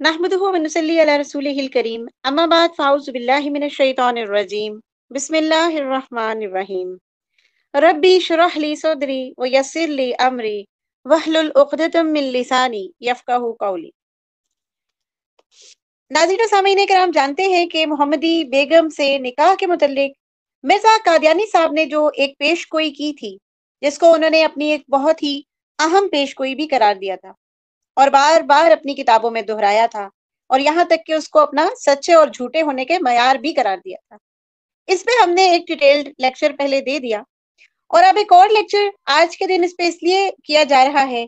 नहमदुहु व नुसल्ली अला रसूलिहिल करीम अम्मा बाद फ़ाऊज़ु बिल्लाहि मिनश शैतानिर रजीम बिस्मिल्लाहिर रहमानिर रहीम रब्बी इश्रह ली सदरी व यस्सिर ली अमरी वहलुल उक़दतम मिन लिसानी यफ़क़हू क़ौली। नाज़रीन व सामीन किराम, जानते हैं कि मोहम्मदी बेगम से निकाह के मुतल्लिक मिर्ज़ा कादियानी साहब ने जो एक पेशगोई की थी, जिसको उन्होंने अपनी एक बहुत ही अहम पेशगोई भी करार दिया था और बार-बार अपनी किताबों में दोहराया था और यहाँ तक कि उसको अपना सच्चे और झूठे होने के मयार भी करार दिया था। इस पे हमने एक डिटेल्ड लेक्चर पहले दे दिया और अब एक और लेक्चर आज के दिन इस पे इसलिए किया जा रहा है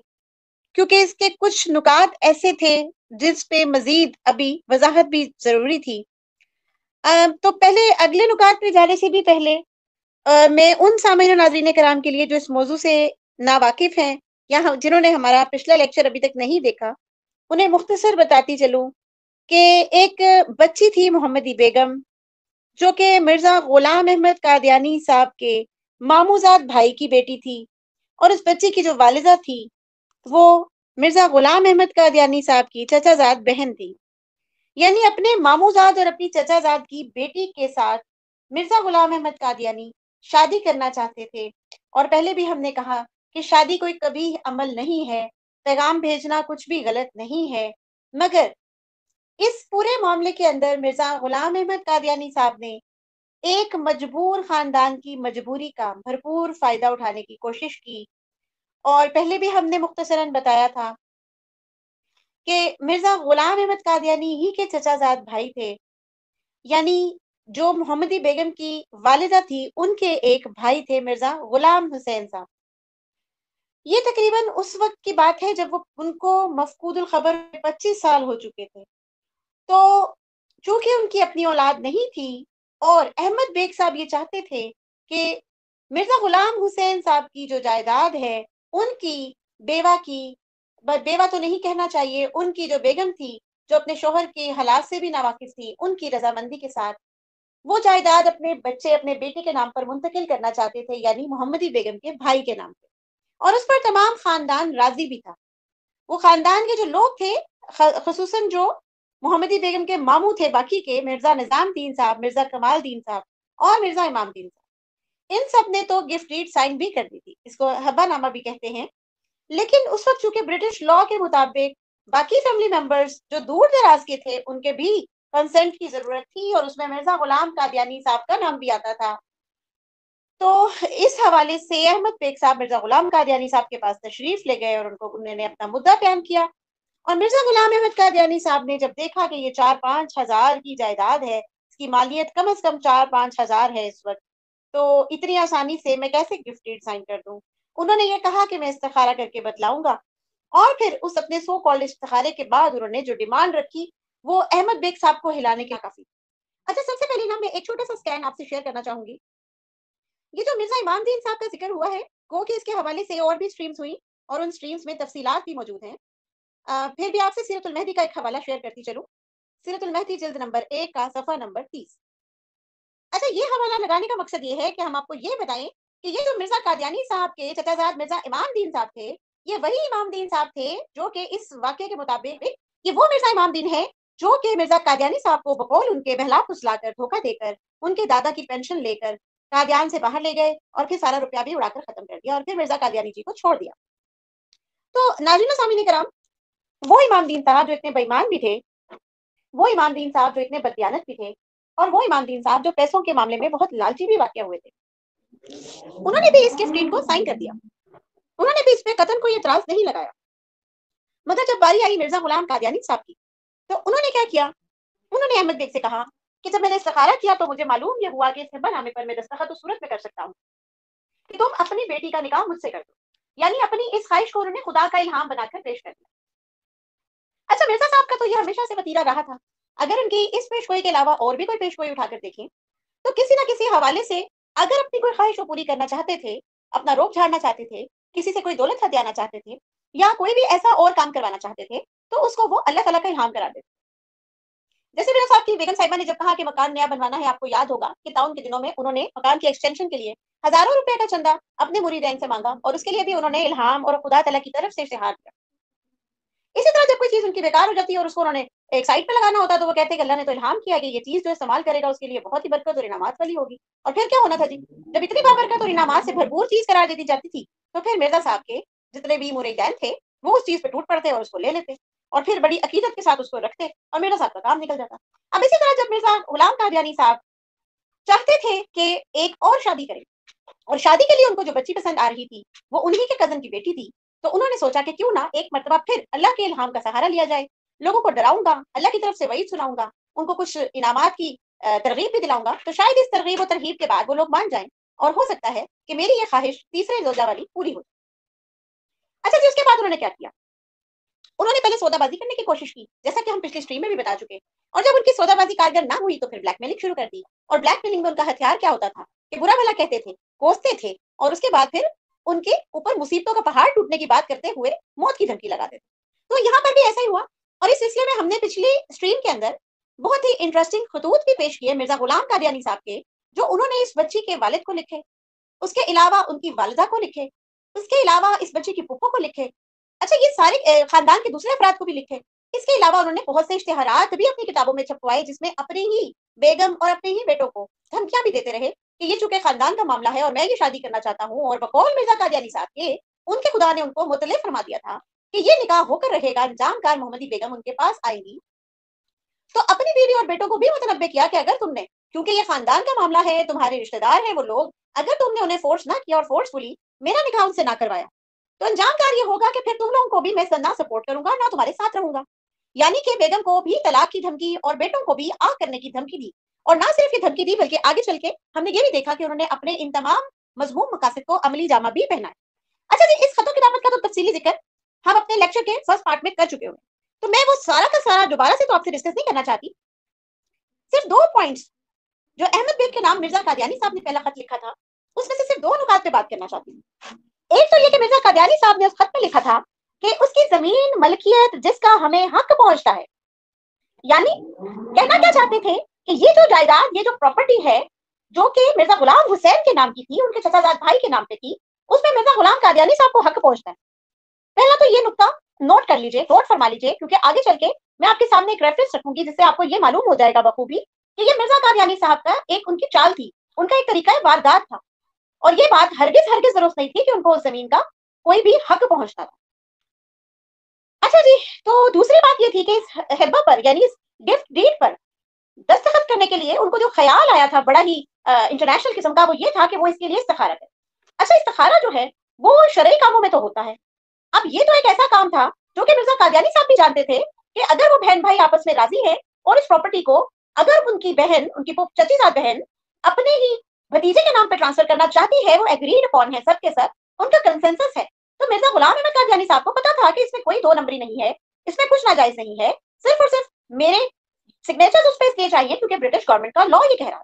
क्योंकि इसके कुछ नुकात ऐसे थे जिस पे मज़ीद अभी वज़ाहत भी ज़रूरी थी। तो पहले अगले नुकात पे जाने से भी पहले मैं उन सामीन और नाज़रीन किराम के लिए जो इस मौज़ू से नावाकिफ़ हैं या ह जिन्होंने हमारा पिछला लेक्चर अभी तक नहीं देखा, उन्हें मुख्तसर बताती चलूँ कि एक बच्ची थी मोहम्मदी बेगम, जो कि मिर्ज़ा ग़ुलाम अहमद कादियानी साहब के मामूज़ाद भाई की बेटी थी और उस बच्ची की जो वालिदा थी, वो मिर्ज़ा ग़ुलाम अहमद कादियानी साहब की चचाज़ाद बहन थी। यानी अपने मामूज़ाद और अपनी चचाज़ाद की बेटी के साथ मिर्ज़ा ग़ुलाम अहमद कादियानी शादी करना चाहते थे और पहले भी हमने कहा कि शादी कोई कबीह अमल नहीं है, पैगाम भेजना कुछ भी गलत नहीं है, मगर इस पूरे मामले के अंदर मिर्ज़ा ग़ुलाम अहमद कादियानी साहब ने एक मजबूर ख़ानदान की मजबूरी का भरपूर फ़ायदा उठाने की कोशिश की और पहले भी हमने मुख्तसरन बताया था कि मिर्ज़ा ग़ुलाम अहमद कादियानी ही के चचाज़ाद भाई थे। यानी जो मोहम्मदी बेगम की वालिदा थी, उनके एक भाई थे मिर्ज़ा ग़ुलाम हुसैन साहब। ये तकरीबन उस वक़्त की बात है जब वो उनको मफ़क़ूदुल ख़बर 25 साल हो चुके थे। तो चूँकि उनकी अपनी औलाद नहीं थी और अहमद बेग साहब ये चाहते थे कि मिर्ज़ा ग़ुलाम हुसैन साहब की जो जायदाद है, उनकी बेवा की बेवा तो नहीं कहना चाहिए, उनकी जो बेगम थी, जो अपने शौहर के हालात से भी नावाकिफ़ थी, उनकी रज़ामंदी के साथ वो जायदाद अपने बच्चे, अपने बेटे के नाम पर मुंतकिल करना चाहते थे, यानी मोहम्मदी बेगम के भाई के नाम पे और उस पर तमाम ख़ानदान राज़ी भी था। वो ख़ानदान के जो लोग थे, ख़ुसूसन जो मोहम्मदी बेगम के मामू थे बाकी के मिर्ज़ा निज़ामुद्दीन साहब, मिर्ज़ा कमालुद्दीन साहब और मिर्ज़ा इमामुद्दीन साहब, इन सब ने तो गिफ्ट डीड साइन भी कर दी थी। इसको हब्बानामा भी कहते हैं। लेकिन उस वक़्त चूँकि ब्रिटिश लॉ के मुताबिक बाकी फैमिली मेंबर्स जो दूर-दराज़ के थे, उनके भी कंसेंट की ज़रूरत थी और उसमें मिर्ज़ा ग़ुलाम कादियानी साहब का नाम भी आता था। तो इस हवाले से अहमद बेग साहब मिर्ज़ा ग़ुलाम कादियानी साहब के पास तशरीफ़ ले गए और उन्होंने अपना मुद्दा बयान किया और मिर्ज़ा ग़ुलाम अहमद कादियानी साहब ने जब देखा कि ये 4-5 हज़ार की जायदाद है, इसकी मालियत कम से कम 4-5 हज़ार है इस वक़्त, तो इतनी आसानी से मैं कैसे गिफ्ट डीड साइन कर दूँ? उन्होंने ये कहा कि मैं इस्तिखारा करके बतलाऊँगा और फिर उस अपने सो कॉल्ड इस्तिखारे के बाद उन्होंने जो डिमांड रखी, वो अहमद बेग साहब को हिलाने के काफ़ी। अच्छा, सबसे पहले ना मैं एक छोटा-सा स्कैन आपसे शेयर करना चाहूँगी। ये जो मिर्ज़ा इमामुद्दीन साहब का ज़िक्र हुआ है, गो कि इसके हवाले से और भी स्ट्रीम्स हुई और उन स्ट्रीम्स में तफ़सीलात भी मौजूद हैं। फिर भी आपसे सीरतुल महदी का एक हवाला शेयर करती चलूँ। सीरतुल महदी जिल्द नंबर 1 का सफ़ा नंबर 30। अच्छा, ये हवाला लगाने का मकसद ये है कि हम आपको ये बताएँ कि ये जो मिर्ज़ा कादियानी साहब के चचाज़ाद मिर्ज़ा इमामुद्दीन साहब थे, ये वही इमामुद्दीन साहब थे जो कि इस वाक़ये के मुताबिक ये वो मिर्ज़ा इमामुद्दीन है जो कि मिर्ज़ा कादियानी साहब को बकौल उनके बहला-फुसलाकर, धोखा देकर, उनके दादा की पेंशन लेकर कादियान से बाहर ले गए और फिर सारा रुपया भी उड़ाकर ख़त्म कर दिया और फिर मिर्ज़ा कादियानी जी को छोड़ दिया। तो नाज़रीन व सामीन किराम, वो इमामुद्दीन साहब जो इतने बेईमान भी थे, वो इमामुद्दीन साहब जो इतने बददियानत भी थे और वो इमामुद्दीन साहब जो पैसों के मामले में बहुत लालची भी वाक़या हुए थे। उन्होंने भी इस गिफ्ट डीड को साइन कर दिया। उन्होंने भी इसमें कतई कोई एतराज़ नहीं लगाया। मगर जब बारी आई मिर्ज़ा ग़ुलाम कादियानी साहब की, तो उन्होंने क्या किया? उन्होंने अहमद बेग से कहा कि जब मैंने इस्तिखारा किया तो मुझे मालूम ये हुआ कि इस हिब्बानामे पर मैं दस्तखत उस सूरत में कर सकता हूँ कि तुम अपनी बेटी का निकाह मुझसे कर दो। यानी अपनी इस ख़्वाहिश को उन्होंने खुदा का इल्हाम बनाकर पेश कर दिया। अच्छा, मिर्ज़ा साहब का तो ये हमेशा से वतीरा रहा था। अगर उनकी इस पेशगोई के अलावा और भी कोई पेशगोई उठाकर देखें, तो किसी न किसी हवाले से अगर अपनी कोई ख़्वाहिश वो पूरी करना चाहते थे, अपना रोब झाड़ना चाहते थे, किसी से कोई दौलत हथियाना चाहते थे या कोई भी ऐसा और काम करवाना चाहते थे, तो उसको वो अल्लाह ताला का इल्हाम करार देते। जैसे मेरे साहब की बेगम साहिबा ने जब कहा कि मकान नया बनवाना है, आपको याद होगा कि ताउन के दिनों में उन्होंने मकान की एक्सटेंशन के लिए हज़ारों रुपए का चंदा अपने मुरीदैन से माँगा और उसके लिए भी उन्होंने इल्हाम और खुदा तआला की तरफ से इश्तिहार दिया। इसी तरह जब कोई चीज़ उनकी बेकार हो जाती है और उसको उन्होंने एक साइड पे लगाना होता तो वो कहते कि अल्लाह ने तो इल्हाम किया कि ये चीज जो इस्तेमाल करेगा उसके लिए बहुत ही बरकत और इनामात वाली होगी। और फिर क्या होना था जी, जब इतनी बाबरकत और इनामात से भरपूर चीज करार दे दी जाती थी, तो फिर मिर्जा साहब के जितने भी मुरीदान थे वो उस चीज पे टूट पड़ते और उसको ले लेते और फिर बड़ी अकीदत के साथ उसको रखते और मिर्जा साहब का काम निकल जाता। अब इसी तरह जब मिर्जा गुलाम कादियानी साहब चाहते थे कि एक और शादी करें और शादी के लिए उनको जो बच्ची पसंद आ रही थी वो उन्हीं के कजन की बेटी थी, तो उन्होंने सोचा कि क्यों ना एक मरतबा फिर अल्लाह के इल्हाम का सहारा लिया जाए, लोगों को डराऊंगा, अल्लाह की तरफ से वईद सुनाऊंगा, उनको कुछ इनामात की तरगीब भी दिलाऊंगा, तो शायद इस तरगीब और तरहीब के बाद वो लोग मान जाएं और हो सकता है कि मेरी ये ख्वाहिश तीसरे जोजा वाली पूरी हो। अच्छा जी, उसके बाद उन्होंने क्या किया, उन्होंने पहले सौदाबाजी करने की कोशिश की, जैसा कि हम पिछली स्ट्रीम में भी बता चुके, और जब उनकी सौदाबाजी कारगर ना हुई तो फिर ब्लैकमेलिंग शुरू कर दी। और ब्लैकमेलिंग में उनका हथियार क्या होता था कि बुरा भला कहते थे, कोसते थे और उसके बाद फिर उनके ऊपर मुसीबतों का पहाड़ टूटने की बात करते हुए मौत की धमकी लगाते थे। तो यहाँ पर भी ऐसा ही हुआ और इस सिलसिले में हमने पिछली स्ट्रीम के अंदर बहुत ही इंटरेस्टिंग खतूत भी पेश किए मिर्जा गुलाम कादियानी साहब के, जो उन्होंने इस बच्ची के वालिद को लिखे, उसके अलावा उनकी वालिदा को लिखे, उसके अलावा इस बच्ची की फूफो को लिखे, अच्छा ये सारे खानदान के दूसरे अफराद को भी लिखे। इसके अलावा उन्होंने बहुत से इश्तिहारात भी अपनी किताबों में छपवाए जिसमें अपने ही बेगम और अपने ही बेटों को धमकियां भी देते रहे कि ये चूंकि खानदान का मामला है और मैं ये शादी करना चाहता हूँ, और बकौल मिर्जा कादियानी साहब के उनके खुदा ने उनको मुतल्लिफ फरमा दिया था कि ये निकाह होकर रहेगा, अंजामकार मोहम्मदी बेगम उनके पास आएंगी, तो अपनी बीवी और बेटों को भी मुतनब्बे किया कि अगर तुमने, क्योंकि ये खानदान का मामला है, तुम्हारे रिश्तेदार हैं वो लोग, अगर तुमने उन्हें फोर्स ना किया और फोर्सफुली मेरा निकाह उनसे ना करवाया तो अंजाम कार्य होगा कि फिर तुम लोगों को भी मैं ना सपोर्ट करूंगा ना तुम्हारे साथ रहूंगा। यानी कि बेगम को भी तलाक की धमकी और बेटों को भी आग करने की धमकी दी, और ना सिर्फ ये धमकी दी बल्कि आगे चल के हमने ये भी देखा कि उन्होंने अपने इन तमाम मजमूम मकासद को अमली जामा भी पहनाया। अच्छा जी, इस खतों की दामत का तो तफसीली जिक्र हम अपने लेक्चर के फर्स्ट पार्ट में कर चुके हुए, तो मैं वो सारा का सारा दोबारा से तो आपसे डिस्कस नहीं करना चाहती, सिर्फ दो पॉइंट्स जो अहमद बेग के नाम मिर्जा कादियानी साहब ने पहला खत लिखा था उसमें से सिर्फ दो नुकात पे बात करना चाहती हूँ। एक तो ये कि मिर्जा कादियानी साहब ने उस खत में लिखा था कि उसकी जमीन मलकियत जिसका हमें हक पहुंचता है, यानी कहना क्या चाहते थे कि ये जो जायदाद, ये जो प्रॉपर्टी है जो कि मिर्जा गुलाम हुसैन के नाम की थी, उनके चचाजाद भाई के नाम पे थी, उसमें मिर्जा गुलाम कादियानी साहब को हक पहुंचता है। पहला तो ये नुक्ता नोट कर लीजिए, नोट फरमा लीजिए, क्योंकि आगे चल के मैं आपके सामने एक रेफरेंस रखूंगी जिससे आपको ये मालूम हो जाएगा बखूबी कि ये मिर्जा कादियानी साहब का एक उनकी चाल थी, उनका एक तरीका वारदात था, और ये बात हरगिज हरगिज जरूरत नहीं थी कि उनको उस जमीन का कोई भी हक पहुंचता था। अच्छा जी, तो दूसरी बात ये थी कि इस हिब्बा पर यानी इस गिफ्ट डीड पर दस्तखत करने के लिए उनको जो ख्याल आया था बड़ा ही इंटरनेशनल किस्म का, वो ये था कि वो इसके लिए इस्तिखारा करें। अच्छा, इस्तिखारा जो है वो शरई कामों में तो होता है, अब ये तो एक ऐसा काम था जो कि मिर्जा कादियानी साहब भी जानते थे कि अगर वो बहन भाई आपस में राजी है और इस प्रॉपर्टी को अगर उनकी बहन, उनकी चचीजाद बहन अपने ही भतीजे के नाम पे ट्रांसफर करना चाहती है, वो एग्रीड अपॉन है, सब के सब उनका कंसेंसस है, तो मिर्जा गुलाम अहमद कादियानी साहब को पता था कि इसमें कोई दो नंबरी नहीं है, इसमें कुछ नाजायज नहीं है, सिर्फ और सिर्फ मेरे सिग्नेचर उस पर इसलिए चाहिए क्योंकि ब्रिटिश गवर्नमेंट का लॉ ये कह रहा था।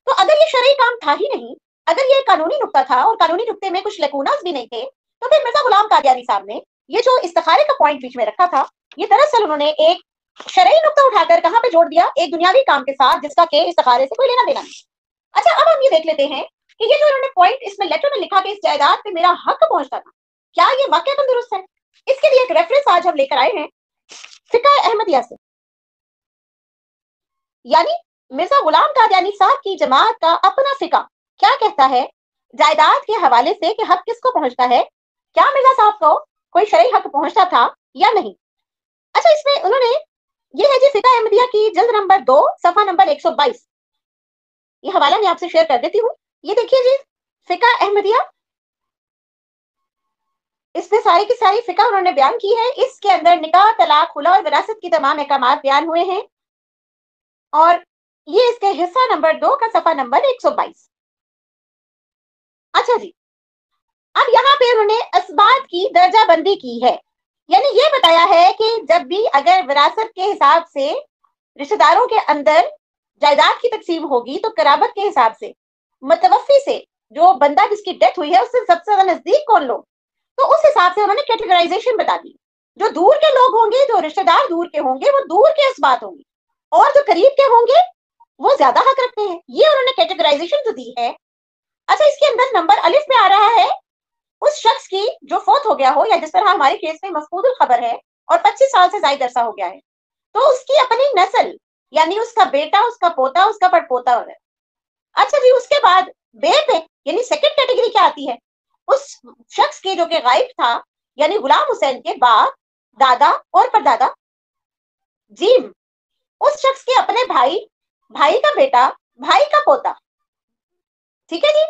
तो अगर ये शरई काम था ही नहीं, अगर ये कानूनी नुक्ता था और कानूनी नुक्ते में कुछ लकूनास भी नहीं थे, तो फिर मिर्जा गुलाम कादियानी साहब ने ये जो इस्तिखारे का पॉइंट बीच में रखा था, ये दरअसल उन्होंने एक शरई नुक्ता उठाकर कहां पे जोड़ दिया, एक दुनियावी काम के साथ जिसका के इस्तिखारे से कोई लेना देना नहीं। अच्छा, अब हम ये देख लेते हैं कि ये जो उन्होंने पॉइंट इसमें लेटर में लिखा कि इस जायदाद पे मेरा हक पहुंचता था, क्या ये वाकई दुरुस्त है? इसके लिए एक रेफरेंस आज हम लेकर आए हैं फिका अहमदिया से, यानी मिर्जा गुलाम कादियानी साहब की जमात का अपना फिका क्या कहता है जायदाद के हवाले से कि हक किसको पहुंचता है, क्या मिर्जा साहब को कोई शरई हक पहुंचता था या नहीं। अच्छा, इसमें उन्होंने, ये है जी फिका अहमदिया की जल्द नंबर 2 सफा नंबर 122, ये हवाला मैं आपसे शेयर कर देती हूँ। ये देखिए जी, फिका अहमदिया, इसमें सारी की सारी फिका उन्होंने बयान की है, इसके अंदर निकाह, तलाक, खुला और विरासत की तमाम अहकाम बयान हुए हैं, और ये इसके हिस्सा नंबर 2 का सफा नंबर 122। अच्छा जी, अब यहाँ पे उन्होंने असबात की दर्जा बंदी की है, यानी ये बताया है कि जब भी अगर विरासत के हिसाब से रिश्तेदारों के अंदर जायदाद की तकसीम होगी तो कराबत के हिसाब से मुतवफी से जो बंदा जिसकी डेथ हुई है उससे सबसे ज्यादा नजदीक कौन लोग, तो उस हिसाब से उन्होंने कैटेगराइजेशन बता दी। जो दूर के लोग होंगे, जो रिश्तेदार दूर के होंगे वो दूर के असबात होंगे, और जो करीब के होंगे वो ज्यादा हक रखते हैं, ये उन्होंने कैटेगराइजेशन जो दी है। अच्छा, इसके अंदर नंबर अलिफ में आ रहा है उस शख्स की जो फौत हो गया हो, या जिस तरह हमारे केस में मफकूदुल खबर है और 25 साल से ज्यादा अरसा हो गया है, तो उसकी अपनी नस्ल यानी उसका बेटा, उसका पोता, उसका पड़पोता हो गया। अच्छा जी, उसके बाद बे पे यानी सेकंड कैटेगरी क्या आती है, उस शख्स के जो कि गायब था यानी गुलाम हुसैन के बाप, दादा और परदादा। जीम, उस शख्स के अपने भाई, भाई का बेटा, भाई का पोता। ठीक है जी।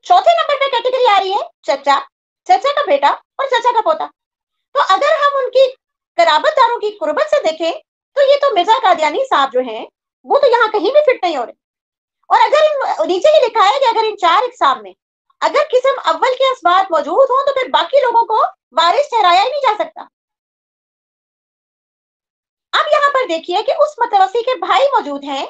चौथे नंबर पे कैटेगरी आ रही है चचा, चचा का बेटा और चचा का पोता। तो अगर हम उनकी कराबतदारों की कुर्बत से देखें तो ये तो मिर्जा कादियानी साहब जो हैं वो तो यहाँ कहीं भी फिट नहीं हो रहे। और अगर नीचे ही लिखा है कि अगर इन चार इकसाम में अगर किस्म अव्वल के असबात मौजूद हो तो फिर बाकी लोगों को वारिस ठहराया ही नहीं जा सकता। अब यहाँ पर देखिए कि उस मतवसी के भाई मौजूद हैं,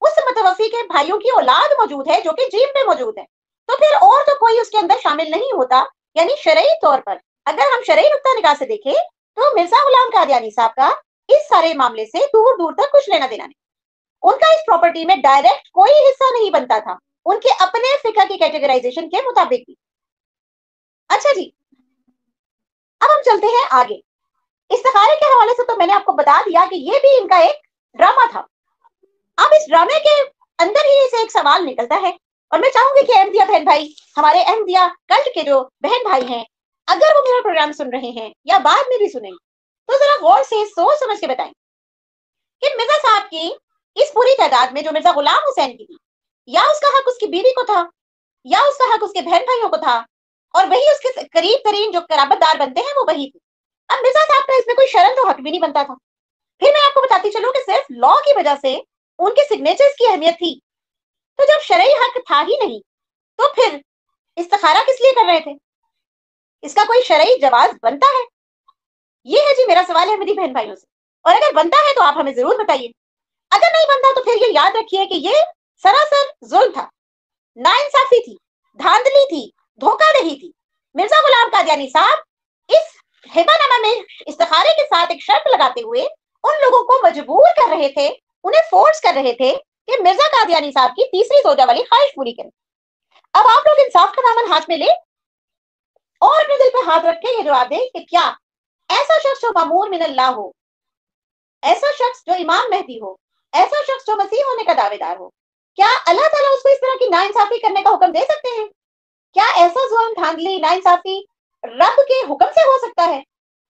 उस मतवसी के भाइयों की औलाद मौजूद है जो कि जीम पे मौजूद है, तो फिर और तो कोई उसके अंदर शामिल नहीं होता। यानी शरई तौर पर अगर हम शरई नुक्ता निगाह से देखें तो मिर्जा गुलाम कादियानी साहब का इस सारे मामले से दूर दूर तक कुछ लेना देना नहीं। उनका इस प्रॉपर्टी में डायरेक्ट कोई हिस्सा नहीं बनता था, उनके अपने फिका की कैटेगराइजेशन के मुताबिक भी। अच्छा जी, अब हम चलते हैं आगे। इस्तिखारे के हवाले से तो मैंने आपको बता दिया कि ये भी इनका एक ड्रामा था। अब इस ड्रामे के अंदर ही से एक सवाल निकलता है और मैं चाहूंगी कि अहमदिया बहन भाई, हमारे अहमदिया कल्ट के जो बहन भाई हैं, अगर वो मेरा प्रोग्राम सुन रहे हैं या बाद में भी सुनेंगे तो जरा गौर से सोच समझ के बताएं कि मिर्जा साहब की इस पूरी तादाद में जो मिर्जा गुलाम हुसैन की थी, या उसका हक उसकी बीवी को था या उसका हक उसके बहन भाइयों को था, और वही उसके करीब तरीन जो कराबतदार बनते हैं वो वही थे। अब मिर्जा साहब का इसमें कोई शर्म तो हक भी नहीं बनता था। फिर मैं आपको बताती चलूं कि सिर्फ लॉ की वजह से उनके सिग्नेचर्स की अहमियत थी। तो जब शरई हक था ही नहीं तो फिर इस्तिखारा किस लिए कर रहे थे, इसका कोई शरई जवाज बनता है? ये है जी मेरा सवाल है मेरी बहन भाइयों से, और अगर बनता है तो आप हमें जरूर बताइए। अगर नहीं बनता तो फिर ये याद रखिए कि ये सरासर जुल्म था, नाइंसाफी थी, धांधली थी, धोखाधड़ी थी। मिर्जा गुलाम कादियानी साहब इस हिबानामा में इस्तिखारे के साथ एक शर्त लगाते हुए उन लोगों को मजबूर कर रहे थे, उन्हें फोर्स कर रहे थे कि मिर्जा कादियानी साहब की तीसरी जोजा वाली ख्वाहिश पूरी करें। अब आप लोग इंसाफ का दामन हाथ में ले और अपने दिल पे हाथ रख के ये जवाब दें कि क्या ऐसा शख्स जो मामूर मिनल्लाह हो, ऐसा शख्स जो इमाम मेहदी हो, ऐसा शख्स जो मसीह होने का दावेदार हो, क्या अल्लाह ताला उसको इस तरह की नाइंसाफी करने का हुक्म दे सकते हैं? क्या ऐसा जुल्म, धांधली, नाइंसाफी रब के हुक्म से हो सकता है?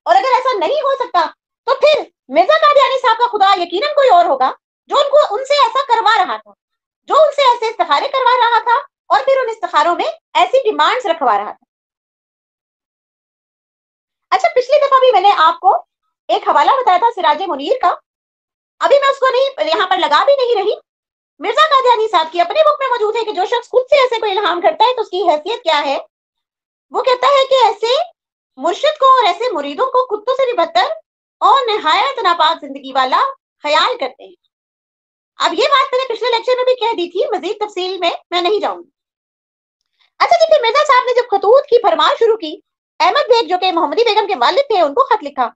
और अगर ऐसा नहीं हो सकता तो फिर मिर्जा कादियानी साहब का खुदा यकीनन कोई और होगा जो उनको उनसे ऐसा करवा रहा था, जो उनसे ऐसे इस्तिखारे करवा रहा था और फिर उन इस्तिखारों में ऐसी डिमांड्स रखवा रहा था। अच्छा, पिछली दफा भी मैंने आपको एक हवाला बताया था सिराज मुनीर का, अभी मैं उसको नहीं यहाँ पर लगा भी नहीं रही। मिर्जा कादियानी साहब की अपने बुक में मौजूद है कि जो शख्स खुद से ऐसे कोई इल्हाम करता है तो उसकी हैसियत क्या है। वो कहता है कि ऐसे मुर्शिद को और ऐसे मुरीदों को कुत्तों से भी बदतर और निहायत नापाक जिंदगी वाला ख्याल करते हैं। अब ये बात मैंने पिछले लेक्चर में भी कह दी थी, मजीद तफसील में मैं नहीं जाऊंगी। अच्छा जी, फिर मिर्जा साहब ने जब खतूत की भरमार शुरू की, अहमद बेग जो कि मोहम्मदी बेगम के वालिद थे उनको खत लिखा,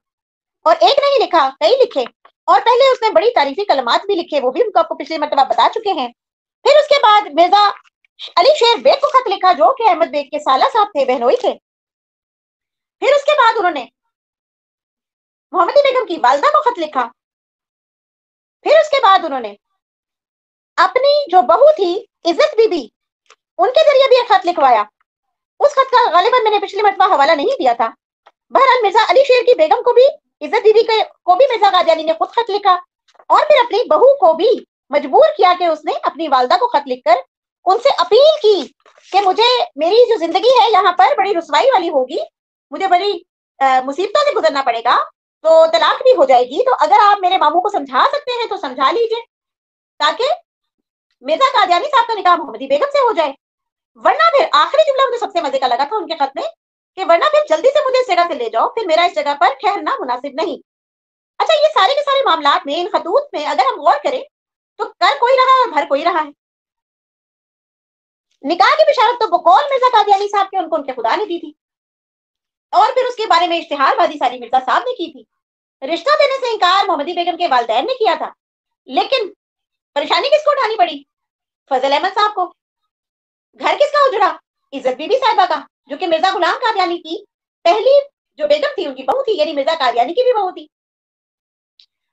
और एक नहीं लिखा कई लिखे, और पहले उसने बड़ी तारीफी कलमात भी लिखे, वो भी उनको आपको पिछले मरतबा बता चुके हैं। फिर उसके बाद मिर्जा अली शेर बेग को खत लिखा जो कि अहमद बेग के साला साहब थे, बहनोई थे। फिर उसके बाद उन्होंने मोहम्मदी बेगम की वालदा को खत लिखा। फिर उसके बाद उन्होंने अपनी जो बहू थी इज्जत बीबी, उनके जरिए भी एक खत लिखवाया। उस खत का गालिबन मैंने पिछली मरतबा हवाला नहीं दिया था। बहरहाल मिर्जा अली शेर की बेगम को भी, इज्जत बीबी को भी मिर्जा कादियानी ने खुद खत लिखा, और फिर अपनी बहू को भी मजबूर किया कि उसने अपनी वालदा को खत लिखकर उनसे अपील की कि मुझे, मेरी जो जिंदगी है यहाँ पर बड़ी रुसवाई वाली होगी, मुझे बड़ी मुसीबतों से गुजरना पड़ेगा, तो तलाक भी हो जाएगी, तो अगर आप मेरे मामू को समझा सकते हैं तो समझा लीजिए ताकि मिर्जा कादियानी साहब का निकाह मोहम्मदी बेगम से हो जाए। वरना फिर आखिरी जुमला मुझे सबसे मजे का लगा था उनके खत में कि वरना फिर जल्दी से मुझे इस जगह से ले जाओ, फिर मेरा इस जगह पर ठहरना मुनासिब नहीं। अच्छा, ये सारे के सारे मामलात में, इन खतूत में अगर हम गौर करें तो कर कोई रहा और भर कोई रहा है। निकाह की बिशारत तो बकौल मिर्जा कादियानी साहब के उनको उनके खुदा ने दी थी, और फिर उसके बारे में इश्तिहारबाजी सारी मिर्जा साहब ने की थी। रिश्ता देने से इनकार मोहम्मदी बेगम के वालिदैन ने किया था, लेकिन परेशानी किसको उठानी पड़ी? फजल अहमद साहब को। घर किसका उजड़ा? इज्जत बीबी साहिबा का, जो कि मिर्जा गुलाम कादियानी की पहली जो बेगम थी, उनकी बहू थी, यानी मिर्जा कादियानी की भी बहू थी।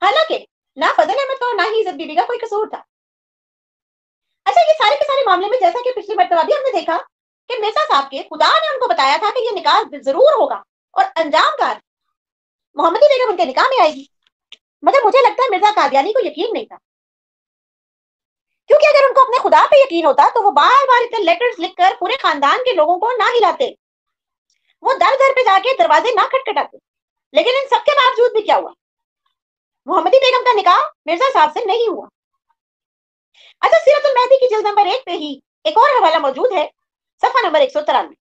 हालांकि ना फजल अहमद का और ना ही इज्जत बीबी का कोई कसूर था। अच्छा, ये सारे के सारे मामले में जैसा कि पिछली मरतबा भी हमने देखा कि मिर्जा साहब के खुदा ने उनको बताया था कि ये निकाह जरूर होगा और अंजाम कार मोहम्मदी बेगम उनके निकाह में आएगी, मगर मुझे लगता है मिर्जा कादियानी को यकीन नहीं था, क्योंकि अगर उनको अपने खुदा पे यकीन होता तो वो बार बार इतने लेटर्स लिखकर पूरे खानदान के लोगों को ना हिलाते, वो दर दर पे जाके दरवाजे ना खटखटाते। लेकिन इन सबके बावजूद भी क्या हुआ, मोहम्मदी बेगम का निकाह मिर्जा साहब से नहीं हुआ। अच्छा, सीरतुल मेहदी की जिल्द नंबर 1 पे ही एक और हवाला मौजूद है, सफा नंबर 193।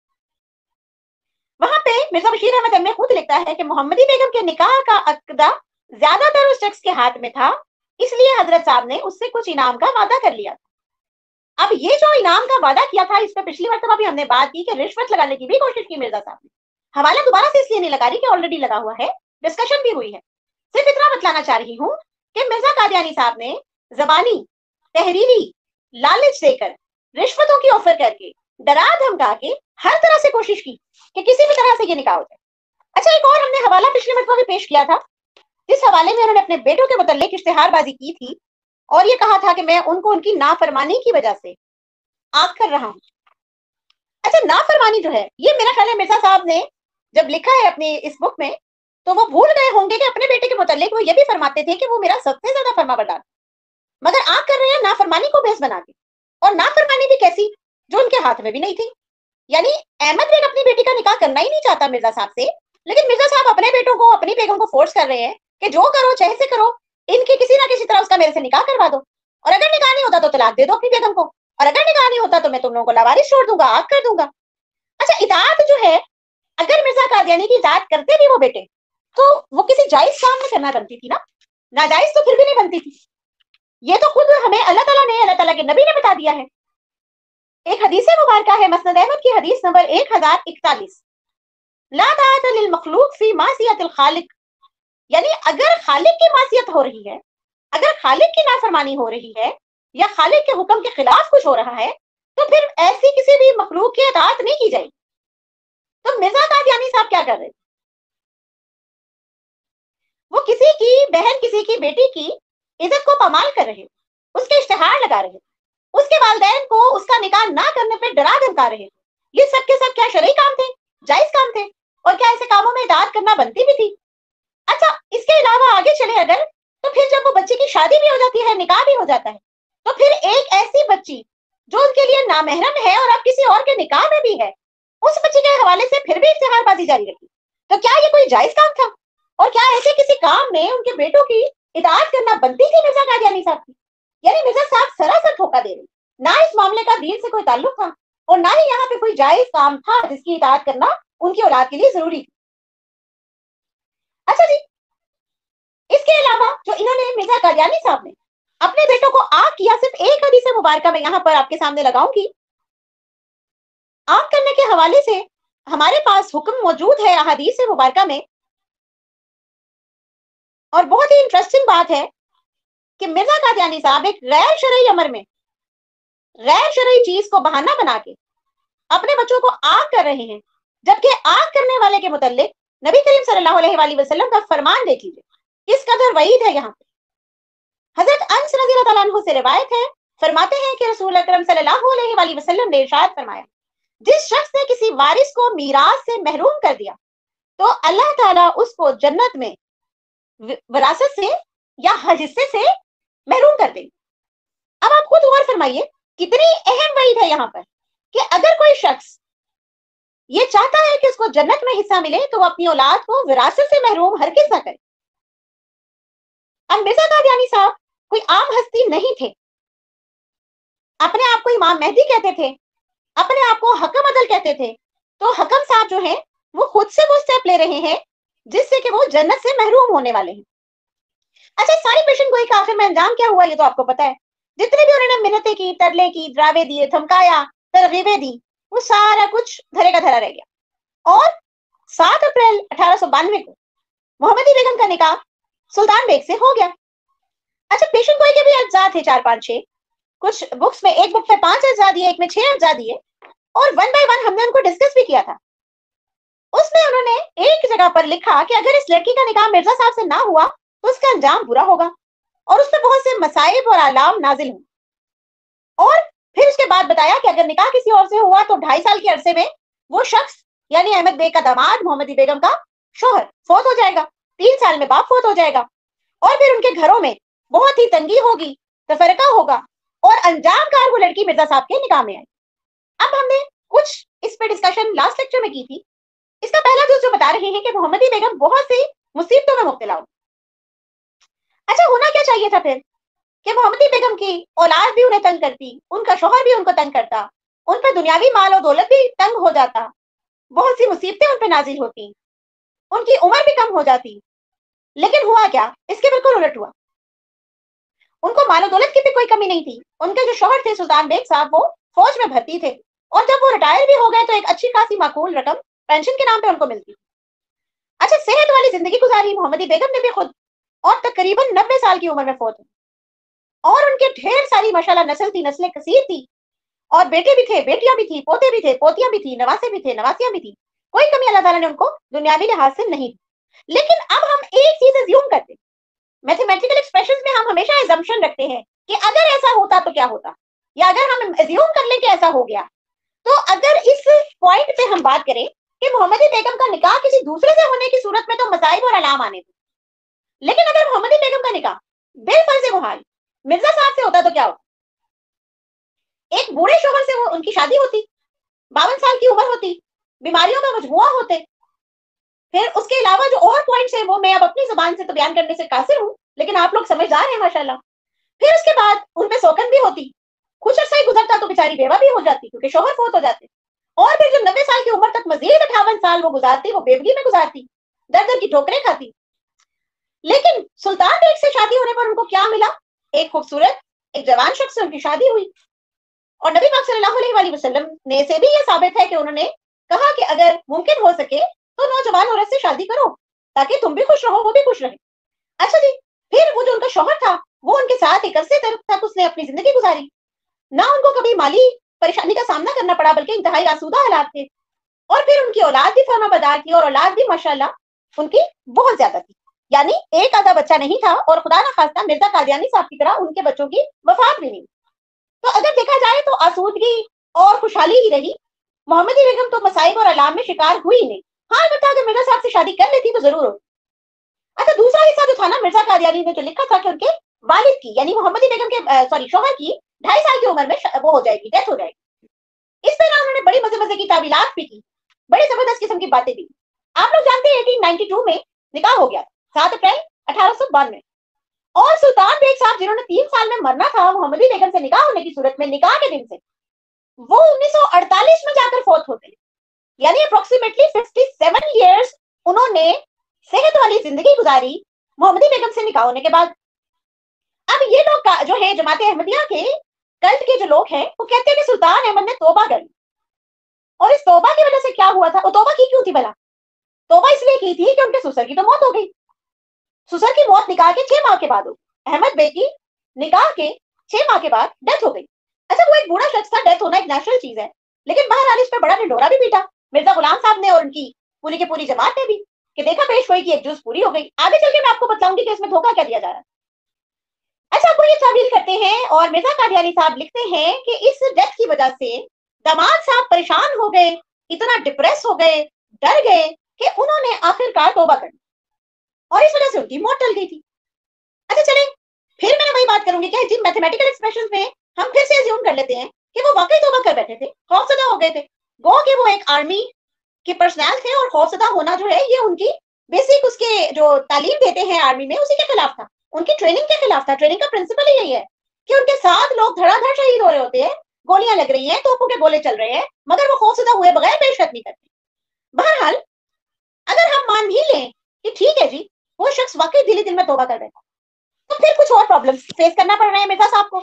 वहां पे मिर्जा बशीर अहमद एम खुद लिखता है कि मोहम्मदी बेगम के निकाह का अक़दा ज्यादातर उस शख्स के हाथ में था, इसलिए हजरत साहब ने उससे कुछ इनाम का वादा कर लिया। अब ये जो इनाम का वादा किया था, इस पर पिछली मरतबा भी हमने बात की कि रिश्वत लगाने की भी कोशिश की मिर्जा साहब ने। हवाला दोबारा से इसलिए नहीं लगा रही कि ऑलरेडी लगा हुआ है, डिस्कशन भी हुई है। सिर्फ इतना बतलाना चाह रही हूँ कि मिर्जा कादियानी साहब ने जबानी, तहरीरी लालच देकर, रिश्वतों की ऑफर करके, डरा धमका के हर तरह से कोशिश की कि किसी भी तरह से ये निकाह हो जाए। अच्छा, एक और हमने हवाला पिछली मरतबा भी पेश किया था, जिस हवाले में उन्होंने अपने बेटों के मुतल्लिक इश्तिहारबाजी की थी और ये कहा था कि मैं उनको उनकी नाफरमानी की वजह से आग कर रहा हूं। अच्छा, नाफरमानी जो है ये मेरा ख्याल है मिर्जा साहब ने जब लिखा है अपनी इस बुक में, तो वो भूल गए होंगे कि अपने बेटे के मुतल्लिक वो ये भी फरमाते थे कि वो मेरा सबसे ज्यादा फरमाबरदार, मगर आग कर रहे हैं नाफरमानी को बेस बना के, और नाफरमानी भी कैसी, जो उनके हाथ में भी नहीं थी। यानी अहमद बेग अपनी बेटी का निकाह करना ही नहीं चाहता मिर्जा साहब से, लेकिन मिर्जा साहब अपने बेटों को, अपनी बेगम को फोर्स कर रहे हैं कि जो करो चाहे से करो, इनकी किसी ना किसी तरह उसका मेरे से निकाह करवा दो, और अगर निकाह नहीं होता तो तलाक दे दो अपनी बेगम को, और अगर निकाह नहीं होता तो मैं तुम लोगों को लावारिस छोड़ दूंगा, आग कर दूंगा। अच्छा, इताअत जो है, अगर मिर्जा कादियानी की इताअत करते भी वो बेटे, तो वो किसी जायज काम में करना बनती थी ना, नाजायज तो फिर भी नहीं बनती थी। ये तो खुद हमें अल्लाह ताला ने, अल्लाह ताला के नबी ने बता दिया है। एक हदीस मुबारका है मसनद अहमद की हदीस नंबर 1041, ला ताअत लिल मखलूक फी मासियतिल खालिक, यानी अगर खालिक की मासियत हो रही है, अगर खालिक की नाफरमानी हो रही है या खालिक के हुक्म के खिलाफ कुछ हो रहा है, तो फिर ऐसी किसी भी मखलूक की इताअत नहीं की जाएगी। तो मिर्जा कादियानी साहब क्या कर रहे थे, वो किसी की बहन, किसी की बेटी की इज्जत को पामाल कर रहे, उसके इश्तिहार लगा रहे, उसके वालिदैन को उसका निकाह ना करने पे डरा धमका रहे। ये सब के सब क्या शरई काम थे, जायज काम थे, और क्या ऐसे कामों में इताअत करना बनती भी थी। अच्छा, इसके अलावा आगे चले अगर, तो फिर जब वो बच्ची की शादी भी हो जाती है, निकाह भी हो जाता है, तो फिर एक ऐसी बच्ची जो उनके लिए नामहरम है और अब किसी और के निकाह में भी है, उस बच्ची के हवाले से फिर भी इश्तिहारबाजी जारी रखी। तो क्या ये कोई जायज काम था, और क्या ऐसे किसी काम में उनके बेटों की इताअत करना बनती थी मिर्जा कादियानी साहब की? यानी मिर्जा साहब सरासर धोखा दे रहे, ना इस मामले का दीन से कोई ताल्लुक था और ना ही यहाँ पे कोई जायज काम था जिसकी इताअत करना उनकी औलाद के लिए जरूरी थी। अच्छा जी, इसके अलावा जो इन्होंने मिर्जा कादियानी साहब ने अपने बेटों को आग किया, सिर्फ एक हदीस मुबारका में यहाँ पर आपके सामने लगाऊंगी। आग करने के हवाले से हमारे पास हुक्म मौजूद है हदीस मुबारका में, और बहुत ही इंटरेस्टिंग बात है कि मिर्जा कादियानी साहब एक गैर शरई अमर में गैर शरई चीज को बहाना बना के अपने बच्चों को आग कर रहे हैं, जबकि आग करने वाले के मुतल्लिक नबी करीम सल्लल्लाहु अलैहि वसल्लम का फरमान देख लीजिए, किस कदर वईद है यहाँ पे। हजरत अनस रज़ियल्लाहु अन्हु से रिवायत है, फरमाते हैं कि रसूल अकरम सल्लल्लाहु अलैहि वसल्लम ने इरशाद फरमाया, जिस शख्स ने किसी वारिस को मीरास से महरूम कर दिया तो अल्लाह ताला उसको जन्नत में विरासत से या हिस्से से महरूम कर देंगे। अब आप खुद गौर फरमाइए, कितनी अहम वईद है यहाँ पर कि अगर कोई शख्स ये चाहता है कि उसको जन्नत में हिस्सा मिले तो वो अपनी औलाद को विरासत से महरूम हरगिज़ ना करे। अब मिर्जा कादियानी साहब कोई आम हस्ती नहीं थे, अपने आप को इमाम मेहदी कहते थे, अपने आप को हकम अदल कहते थे, तो हकम साहब जो है वो खुद से वो स्टेप ले रहे हैं जिससे कि वो जन्नत से महरूम होने वाले हैं। अच्छा, सारी पेशन गोई का आखिर में अंजाम क्या हुआ ये तो आपको पता है। जितने भी उन्होंने मिन्नतें की, तरले की, ड्रावे दिए, धमकाया, तरगीबें दी, वो सारा कुछ धरे का धरा रह गया। और 7 अप्रैल 1892 को मोहम्मदी बेगम का निकाह सुल्तान बेग से हो गया। अच्छा, पेशन गोई के भी अज्जा थे 4-5-6, कुछ बुक्स में, एक बुक में 5 अज्जा दिए, एक में 6 अज्जा दिए, और 1 बाय 1 हमने उनको डिस्कस भी किया था। उसमें उन्होंने एक जगह पर लिखा कि अगर इस लड़की का निकाह मिर्जा साहब से ना हुआ तो उसका अंजाम बुरा होगा और उस पर बहुत से मसाइब और आलाम नाजिल हों। और फिर उसके बाद बताया कि अगर निकाह किसी और से हुआ तो 2.5 साल के अरसे में वो शख्स यानी अहमद बेग का दामाद मोहम्मदी बेगम का शोहर फौत हो जाएगा, 3 साल में बाप फौत हो जाएगा और फिर उनके घरों में बहुत ही तंगी होगी, तफरका होगा और अंजाम कार वो लड़की मिर्जा साहब के निकाह में आई। अब हमने कुछ इस पे डिस्कशन लास्ट लेक्चर में की थी। इसका पहला जो बता रहे हैं कि मोहम्मदी बेगम बहुत सी मुसीबतों में मुब्तला हो। अच्छा, होना क्या चाहिए था फिर कि मोहम्मदी बेगम की औलाद भी उन्हें तंग करती, उनका शोहर भी उनको तंग करता, उन पर दुनियावी माल और दौलत भी तंग हो जाता, बहुत सी मुसीबतें उन पर नाजिल होती, उनकी उम्र भी कम हो जाती। लेकिन हुआ क्या, इसके बिल्कुल उलट हुआ। उनको माल और दौलत की भी कोई कमी नहीं थी। उनके जो शोहर थे सुल्तान बेग साहब, वो फौज में भर्ती थे और जब वो रिटायर भी हो गए तो एक अच्छी खासी माकूल रकम पेंशन के नाम पे उनको मिलती। अच्छा, सेहत वाली जिंदगी गुजारी मोहम्मदी बेगम ने भी खुद और तकरीबन 90 साल की उम्र में फौत हुई और उनके ढेर सारी माशाल्लाह नस्ल थी, नस्लें कसीर थी और बेटे भी थे, बेटियां भी थी, पोते भी थे, पोतियां भी थी, नवासे भी थे, नवासियां भी थी। कोई कमी अल्लाह ताला ने उनको दुनियावी लिहाज से नहीं दी। लेकिन अब हम एक चीज अज्यूम करते, मैथमेटिकल एक्सप्रेशंस में हम हमेशा अजम्पशन रखते हैं कि अगर ऐसा होता तो क्या होता, या अगर हम अज्यूम कर लें कि ऐसा हो गया, तो अगर इस पॉइंट पे हम बात करें कि मोहम्मदी बेगम का निकाह किसी दूसरे से होने की सूरत में तो मसाइब और अलाम आने थे, लेकिन अगर मोहम्मदी बेगम का निकाह बेफर्ज मुहाल मिर्जा साहब से होता तो क्या होता? एक बूढ़े शोहर से वो उनकी शादी होती, 52 साल की उम्र होती, बीमारियों में मजबूआ होते। फिर उसके अलावा जो और पॉइंट्स है वो मैं अब अपनी जुबान से तो बयान करने से कासिर हूँ, लेकिन आप लोग समझदार हैं माशाल्लाह। फिर उसके बाद उनमें सौकन भी होती, कुछ अर्सा ही गुजरता तो बेचारी बेवा भी हो जाती क्योंकि शोहर फौत हो जाते। और फिर जब 90 साल की उम्र तक मजीद 58 साल वो गुजारती, वो बेवगी में गुजारती, दर दर की ठोकरें खाती। लेकिन सुल्तान बेग से शादी होने पर उनको क्या मिला? एक खूबसूरत, एक जवान शख्स से उनकी शादी हुई और नबी पाक सल्लल्लाहु अलैहि वसल्लम ने से भी ये साबित है कि उन्होंने कहा कि अगर मुमकिन हो सके तो नौजवान औरत से शादी करो ताकि तुम भी खुश रहो, वो भी खुश रहे। अच्छा जी, फिर वो जो उनका शौहर था वो उनके साथ एक अरसे तक उसने अपनी जिंदगी गुजारी, ना उनको कभी माली परेशानी का सामना करना पड़ा बल्कि इंतहाई आसूदा हालात थे। और फिर उनकी औलाद भी फर्माबरदार थी और औलाद भी माशाल्लाह उनकी बहुत ज्यादा थी, यानी एक आधा बच्चा नहीं था और खुदा ना खास्ता मिर्जा कादियानी साहब की तरह उनके बच्चों की वफात भी नहीं। तो अगर देखा जाए तो आसूदगी और खुशहाली ही रही। मोहम्मदी बेगम तो मसाइब और अलाम में शिकार हुई नहीं। हाँ, बता अगर मिर्जा साहब से शादी कर लेती तो जरूर हो। अच्छा, दूसरा हिस्सा जो था ना, मिर्जा कादियानी ने जो लिखा था कि उनके वालिद की यानी मोहम्मदी बेगम के सॉरी शोहर की 2.5 साल की उम्र में वो हो जाएगी, डेथ हो जाएगी। इस पे ना उन्होंने बड़ी मजे मजे की तावीलात भी की, बड़ी जबरदस्त किस्म की बातें भी। आप लोग जानते हैं 1892 में निकाह हो गया, 7 अप्रैल 1892। और सुल्तान बेग साहब जिन्होंने 3 साल में मरना था मोहम्मदी बेगम से निकाह होने की सूरत में, निकाह के दिन से वो 1948 में जाकर फौत होते, यानी अप्रोक्सीमेटली 57 ईयर्स उन्होंने सेहत वाली जिंदगी गुजारी मोहम्मदी बेगम से निकाह होने के बाद। अब ये लोग जो है जमाते अहमदिया के कल्ट के जो लोग हैं वो कहते हैं कि सुल्तान अहमद ने तौबा कर ली और इस तौबा की वजह से क्या हुआ था, वो तौबा की क्यों थी भला? तौबा इसलिए की थी कि उनके ससुर की तो मौत हो गई। ससुर की मौत निकाह के 6 माह के बाद हो, अहमद बेग की निकाह के 6 माह के बाद डेथ हो गई। अच्छा, वो एक बूढ़ा शख्स था, डेथ होना एक नेचुरल चीज है, लेकिन बहरहाल इस पे बड़ा ढिंढोरा भी पीटा मिर्जा गुलाम साहब ने और उनकी पूरी की पूरी जमात ने भी कि देखा पेश गोई की एक जुज पूरी हो गई। आगे चल के मैं आपको बताऊंगी कि इसमें धोखा क्या दिया जा रहा है। अच्छा, वो ये तावील करते हैं और मिर्जा कादियानी साहब लिखते हैं कि इस डेथ की वजह से दामाद साहब परेशान हो गए, इतना डिप्रेस हो गए, डर गए कि उन्होंने आखिरकार तौबा कर ली और इस वजह से उनकी मौत टल गई थी। अच्छा चलें, फिर मैं वही बात करूंगी कि जिन मैथमेटिकल एक्सप्रेशंस में हम फिर से अज्यूम कर लेते हैं कि वो वाकई तौबा कर बैठे थे, खौफजदा हो गए थे, गो कि वो एक आर्मी के पर्सनल थे और खौफजदा होना जो है ये उनकी बेसिक उसके जो तालीम देते हैं आर्मी में उसी के खिलाफ था, उनकी ट्रेनिंग के खिलाफ था। ट्रेनिंग का प्रिंसिपल ही यही है कि उनके साथ लोग धड़ाधड़ शहीद हो रहे होते हैं, गोलियां लग रही हैं, तोपों के गोले चल रहे हैं, मगर वो खौफजदा हुए बगैर पेशकदमी करते। बहरहाल अगर हम मान भी लें कि ठीक है जी वो शख्स वाकई दिली दिल में तौबा कर बैठा, तो फिर कुछ और प्रॉब्लम्स फेस करना पड़ रहे हैं मिर्जा साहब को।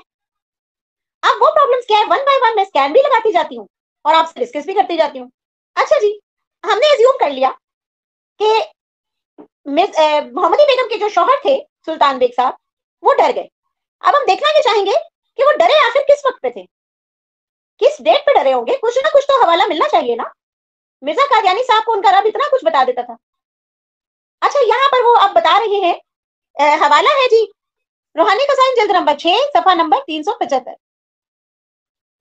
अब वो प्रॉब्लम्स क्या है, वन बाय वन मैं स्कैन भी लगाती जाती हूँ और आपसे डिस्कस भी करती जाती हूँ। अच्छा जी, हमने अज्यूम कर लिया कि मोहम्मदी बेगम के जो शौहर थे सुल्तान बेग साहब वो डर गए। अब हम देखना ये चाहेंगे कि वो डरे आखिर किस वक्त पे थे, किस डेट पे डरे होंगे, कुछ ना कुछ तो हवाला मिलना चाहिए ना। मिर्जा कादियानी साहब को उनका रब इतना कुछ बता देता था। अच्छा, यहाँ पर वो अब बता रहे हैं हवाला है जी रूहानी खजाइन जिल्द नंबर 6 सफा नंबर 375।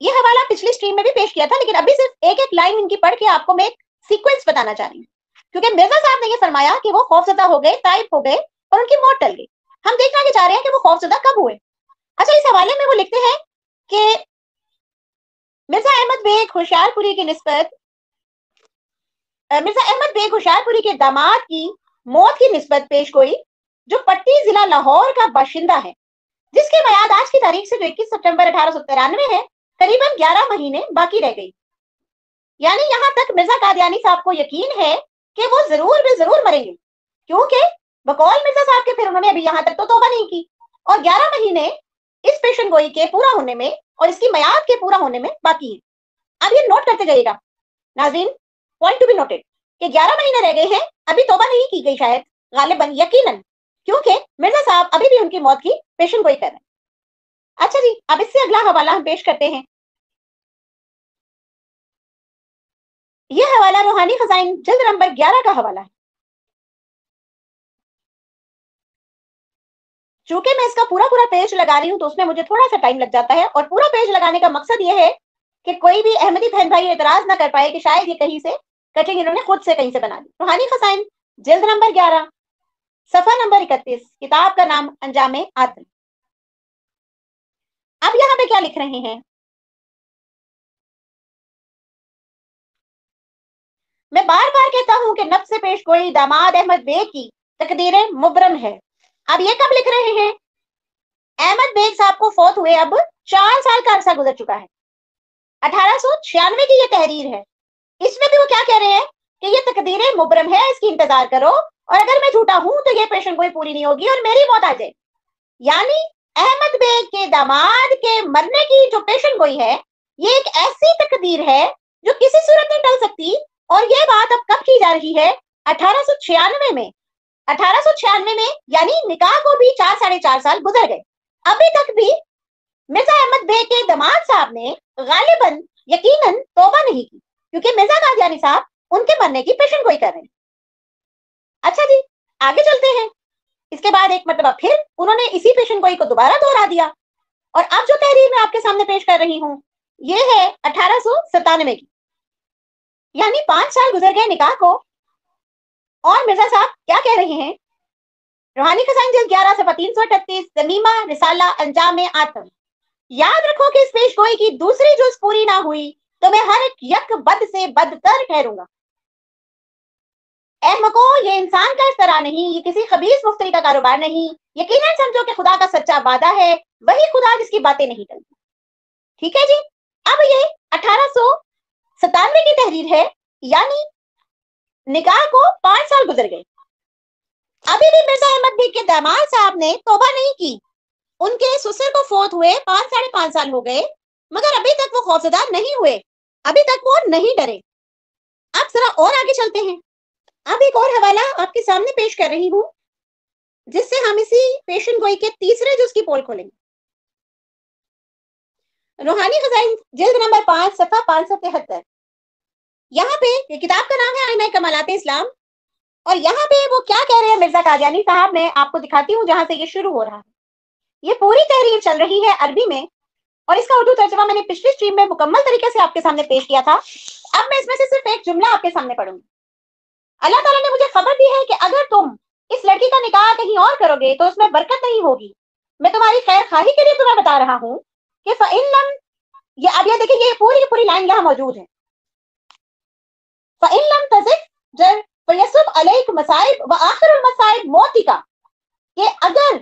ये हवाला पिछली स्ट्रीम में भी पेश किया था, लेकिन अभी सिर्फ एक एक लाइन इनकी पढ़ के आपको मैं एक सीक्वेंस बताना चाह रही हूँ, क्योंकि मिर्जा साहब ने ये फरमाया कि वो खौफजदा हो गए, ताइब हो गए और उनकी मौत टल गई। हम देखना चाह रहे हैं कि वो खौफजदा कब हुए। अच्छा, इस हवाले में वो लिखते हैं कि मिर्जा अहमद बेग होशियारपुरी की निस्बत मिर्जा अहमद बेग होशियारपुरी के दामाद की मौत की निस्बत पेश गोई, जो पट्टी जिला लाहौर का बाशिंदा है, जिसकी मियाद आज की तारीख से जो 21 सितंबर 1893 है, करीबन 11 महीने बाकी रह गई। यानी यहां तक मिर्जा कादियानी साहब को यकीन है कि वो जरूर मरेंगे, क्योंकि बकौल मिर्जा साहब के फिर उन्होंने अभी यहां तक तो तौबा नहीं की और 11 महीने इस पेशन गोई के पूरा होने में और इसकी मियाद के पूरा होने में बाकी है। अब ये नोट करते जाइएगा नाज़रीन, पॉइंट टू बी नोटेड कि 11 महीने रह गए हैं, अभी तौबा नहीं की गई शायद, गालिबन यकीनन, क्योंकि मिर्जा साहब अभी भी उनकी मौत की पेशन गोई कर रहे हैं। अच्छा जी, अब इससे अगला हवाला हम पेश करते हैं। यह हवाला रूहानी खजाइन जिल्द नंबर 11 का हवाला है। चूंकि मैं इसका पूरा पेज लगा रही हूं तो उसमें मुझे थोड़ा सा टाइम लग जाता है, और पूरा पेज लगाने का मकसद यह है कि कोई भी अहमदी बहन भाई एतराज ना कर पाए कि शायद ये कहीं से कटिंग इन्होंने खुद से कहीं से बना दी। रूहानी खजाइन जिल्द नंबर 11 सफा नंबर 31, किताब का नाम अंजामे आत्म। अब यहाँ पे क्या लिख रहे हैं, मैं बार बार कहता हूं कि नफ्स से पेश गोई दामाद अहमद बेग की तकदीरें मुबरम है। अब ये कब लिख रहे हैं, अहमद बेग साहब को फौत हुए अब 4 साल का अरसा गुजर चुका है। 1896 की ये तहरीर है, इसमें भी वो क्या कह रहे हैं कि ये तकदीरें मुबरम है, इसकी इंतजार करो, और अगर मैं झूठा हूं तो ये पेशन गोई पूरी नहीं होगी और मेरी मौत आ जाए। यानी अहमद बेग के दामाद के मरने की जो पेशन गोई है, ये एक ऐसी तकदीर है जो किसी सूरत नहीं टल सकती, और ये बात अब कब की जा रही है, 1896 में। 1896 में यानी निकाह को भी 4-4.5 साल गुजर गए, अभी तक भी मिर्जा अहमद बेग के दामाद साहब ने गालिबन यकीनन तौबा नहीं की, क्योंकि मिर्जा कादियानी साहब उनके मरने की पेशन गोई कर रहे हैं। अच्छा जी, आगे चलते हैं। इसके बाद एक मरतबा फिर उन्होंने इसी पेशन गोई को दोबारा दोहरा दिया, और अब जो तहरीर मैं आपके सामने पेश कर रही हूं ये है 1897 की, यानी 5 साल गुजर गए निकाह को, और मिर्जा साहब क्या कह रहे हैं, रूहानी खजाइन जिल्द 11 सफा 338, जमीमा रिसाला अंजाम आत्म। याद रखो कि इस पेश गोई की दूसरी जुज पूरी ना हुई तो मैं हर एक यक बद से बदतर ठहरूंगा। अहमको, ये इंसान का इफ्तरा नहीं, ये किसी खबीस मुफ्तरी का कारोबार नहीं, यकीनन समझो कि खुदा का सच्चा वादा है, वही खुदा जिसकी बातें नहीं टलती। ठीक है जी, अब ये 1897 की तहरीर है, यानी निकाह को 5 साल गुजर गए, अभी भी मिर्जा अहमद बेग के दामाद साहब ने तौबा नहीं की। उनके ससुर को फौत हुए 5-5.5 साल हो गए, मगर अभी तक वो खौफजदा नहीं हुए, अभी तक वो नहीं डरे। अब जरा और आगे चलते हैं। अब एक और हवाला आपके सामने पेश कर रही हूं, जिससे हम इसी पेशन गोई के तीसरे जुज की पोल खोलेंगे। रूहानी खजाइन जिल्द नंबर 5 सफा 573। यहाँ पे ये किताब का नाम है आईना कमालात इस्लाम, और यहाँ पे वो क्या कह रहे हैं मिर्जा कादियानी साहब, मैं आपको दिखाती हूँ जहां से ये शुरू हो रहा है। ये पूरी तहरीर चल रही है अरबी में, और इसका उर्दू तर्जुमा मैंने पिछली स्ट्रीम में मुकम्मल तरीके से आपके सामने पेश किया था। अब मैं इसमें से सिर्फ एक जुमला आपके सामने पढ़ूंगी। अल्लाह ताला ने मुझे खबर दी है कि अगर तुम इस लड़की का निकाह कहीं और करोगे तो उसमें बरकत नहीं होगी। मैं तुम्हारी खैर खाही के लिए तुम्हें बता रहा हूँ कि फ़इल्लम, ये अब ये देखिए, ये पूरी लाइन यहाँ मौजूद है। फ़इल्लम तज़िक जर फयसुब अलैक मसाइब व आखिरुल मसाइब मौतिका, कि अगर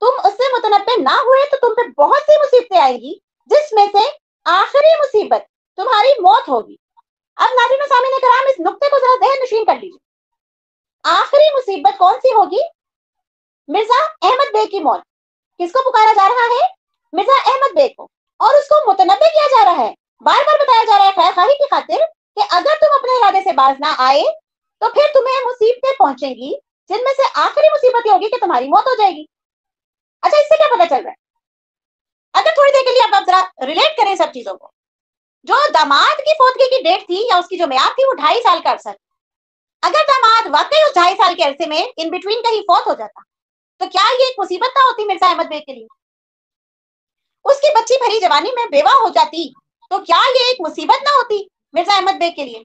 तुम उससे मुतनब्बे ना हुए तो तुम पे बहुत सी मुसीबतें आएंगी, जिसमें से आखिरी मुसीबत तुम्हारी मौत होगी। अब नाज़रीन सामीन कराम, इस नुक्ते को जरा ज़हन नशीन कर लीजिए। आखिरी मुसीबत कौन सी होगी, मिर्जा अहमद बेग की मौत। किसको पुकारा जा रहा है, मिर्जा अहमद बेग को, और उसको मुतनब्बे किया जा रहा है, बार बार बताया जा रहा है खैर खाही की खातिर कि अगर तुम अपने इरादे से बाज ना आए तो फिर तुम्हें मुसीबतें पहुंचेंगी, जिनमें से आखिरी मुसीबत ये होगी कि तुम्हारी मौत हो जाएगी। अच्छा, इससे क्या पता चल रहा है, अगर थोड़ी देर के लिए आप जरा रिलेट करें सब चीजों को, जो दामाद की फौतगी की डेट थी या उसकी जो मियाद थी वो 2.5 साल का अरसा, अगर दामाद वाकई उस 2.5 साल के अरसे में इन बिटवीन कहीं फौत हो जाता तो क्या ये एक मुसीबत ना होती मिर्जा अहमद बेग के लिए? उसकी बच्ची भरी जवानी में बेवा हो जाती तो क्या ये एक मुसीबत ना होती मिर्जा अहमद बेग के लिए?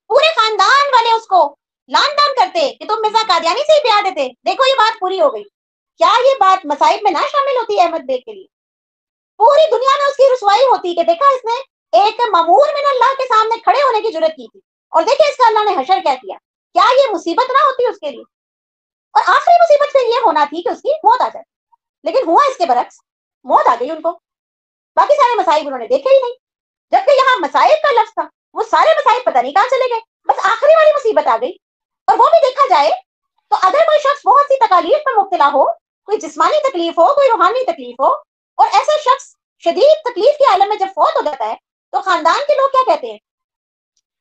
पूरे खानदान वाले उसको लान तान करते कि तुम मिर्जा कादियानी से ही ब्याह देते, देखो ये बात पूरी हो गई। क्या ये बात मसाइब में ना शामिल होती अहमद बेग के लिए? पूरी दुनिया में उसकी रुसवाई होती कि देखा इसने एक ममूर मिन अल्लाह के सामने खड़े होने की जरूरत की थी और देखिए इसका अल्लाह ने हशर क्या किया। क्या ये मुसीबत ना होती उसके लिए? और आखिरी मुसीबत फिर ये होना थी कि उसकी मौत आ जाए, लेकिन हुआ इसके बरक्स, मौत आ गई उनको। बाकी सारे मसाइब उन्होंने देखे ही नहीं, जबकि यहाँ मसाइब का लफ्ज था, वो सारे मसाइब पता नहीं कहाँ चले गए, बस आखिरी वाली मुसीबत आ गई। और वो भी देखा जाए तो अगर कोई शख्स बहुत सी तकालीफ में मुब्तला हो, कोई जिस्मानी तकलीफ हो, कोई रूहानी तकलीफ हो, और ऐसा शख्स शदीद तकलीफ के आलम में जब फौत हो जाता है तो खानदान के लोग क्या कहते हैं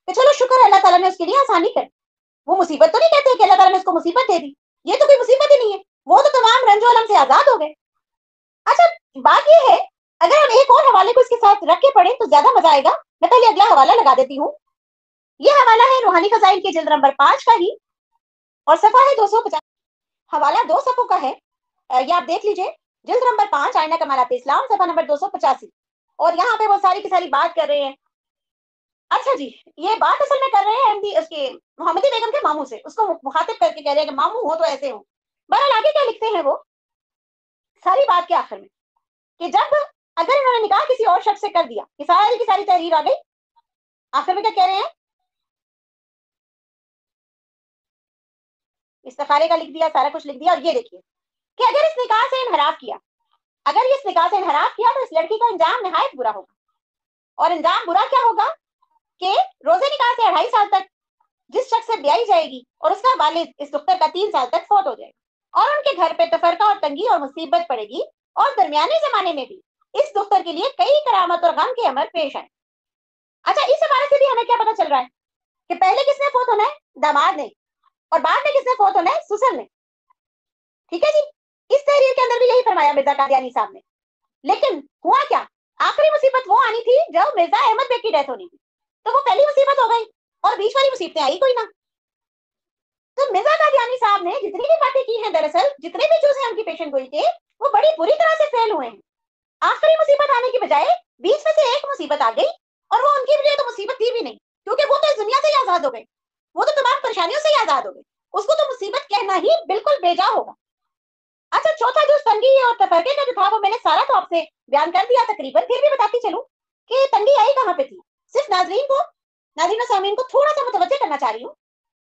कि चलो शुक्र है अल्लाह ताला ने उसके लिए आसानी कर। वो मुसीबत तो नहीं कहते कि अल्लाह ताला ने उसको मुसीबत दे दी, ये तो कोई मुसीबत ही नहीं है, वो तो तमाम रंजो अलम से आजाद हो गए। अच्छा, बात ये है, अगर हम एक और हवाले को इसके साथ रख के पढ़े तो ज्यादा मजा आएगा। मैं पहले अगला हवाला लगा देती हूँ। ये हवाला है रूहानी फजाइल के जिल्द नंबर 5 का ही, और सफा है 250। हवाला 2 सफों का है, ये आप देख लीजिए। जिल्द नंबर 5 आईना कमालात इस्लाम, सफा नंबर 285। और यहाँ पे वो सारी की सारी बात कर रहे हैं। अच्छा जी, ये बात असल में कर रहे हैं एमडी उसके मोहम्मदी बेगम के मामू से, उसको मुखातिब करके कह रहे हैं कि मामू हो तो ऐसे हो। बहरहाल आगे क्या लिखते हैं वो सारी बात के आखिर में कि जब अगर इन्होंने निकाह किसी और शख्स से कर दिया, कि सारी की सारी तहरीर आ गई, आखिर में क्या कह रहे हैं, इस्तिखारे का लिख दिया, सारा कुछ लिख दिया। और ये देखिए कि अगर इस निकाह से इनहराफ किया, अगर ये इस निकाह से इनहराफ किया तो इस लड़की का अंजाम निहायत बुरा होगा। और अंजाम बुरा क्या होगा कि रोजे निकाह से 2.5 साल तक जिस शख्स से ब्याही जाएगी और उसका वालिद इस दुख्तर का 3 साल तक फौत हो जाएगा और उनके घर पे तफरका और तंगी और मुसीबत पड़ेगी। और दरमियाने जमाने में भी इस दुख्तर के लिए कई करामत और गम के अमर पेश आए। अच्छा, इस हवाले से भी हमें क्या पता चल रहा है कि पहले किसने फौत होना है, दामाद ने, और बाद में किसने फौत होना है, ससुर ने। ठीक है जी, इस तहरीर के अंदर भी यही फरमाया मिर्जा कादियानी साहब ने। लेकिन हुआ क्या, आखिरी मुसीबत वो आनी थी जब मिर्जा अहमद बेग की डेथ होनी थी, तो वो पहली मुसीबत हो गई और बीच वाली मुसीबतें आई कोई ना। तो मिर्जा कादियानी साहब ने जितनी भी बातें की हैं, दरअसल जितने भी चूज हैं उनकी पेशन गोई के, वो बड़ी बुरी तरह से फेल हुए हैं। आखिरी मुसीबत आने की बजाय बीच में से एक मुसीबत आ गई, और वो उनके लिए तो मुसीबत थी भी नहीं, क्योंकि वो तो इस दुनिया से ही आजाद हो गए, वो तो तमाम परेशानियों से ही आजाद हो गए, उसको तो मुसीबत कहना ही बिल्कुल बेजा होगा। अच्छा, चौथा जो तंगी और तफरके का जो था वो मैंने सारा तो आपसे बयान कर दिया तकरीबन, फिर भी बताती चलूं कि तंगी आई कहाँ पे थी। सिर्फ नाजरीन को, नाजरीन सामीन को थोड़ा सा मुतवज्जे करना चाह रही हूँ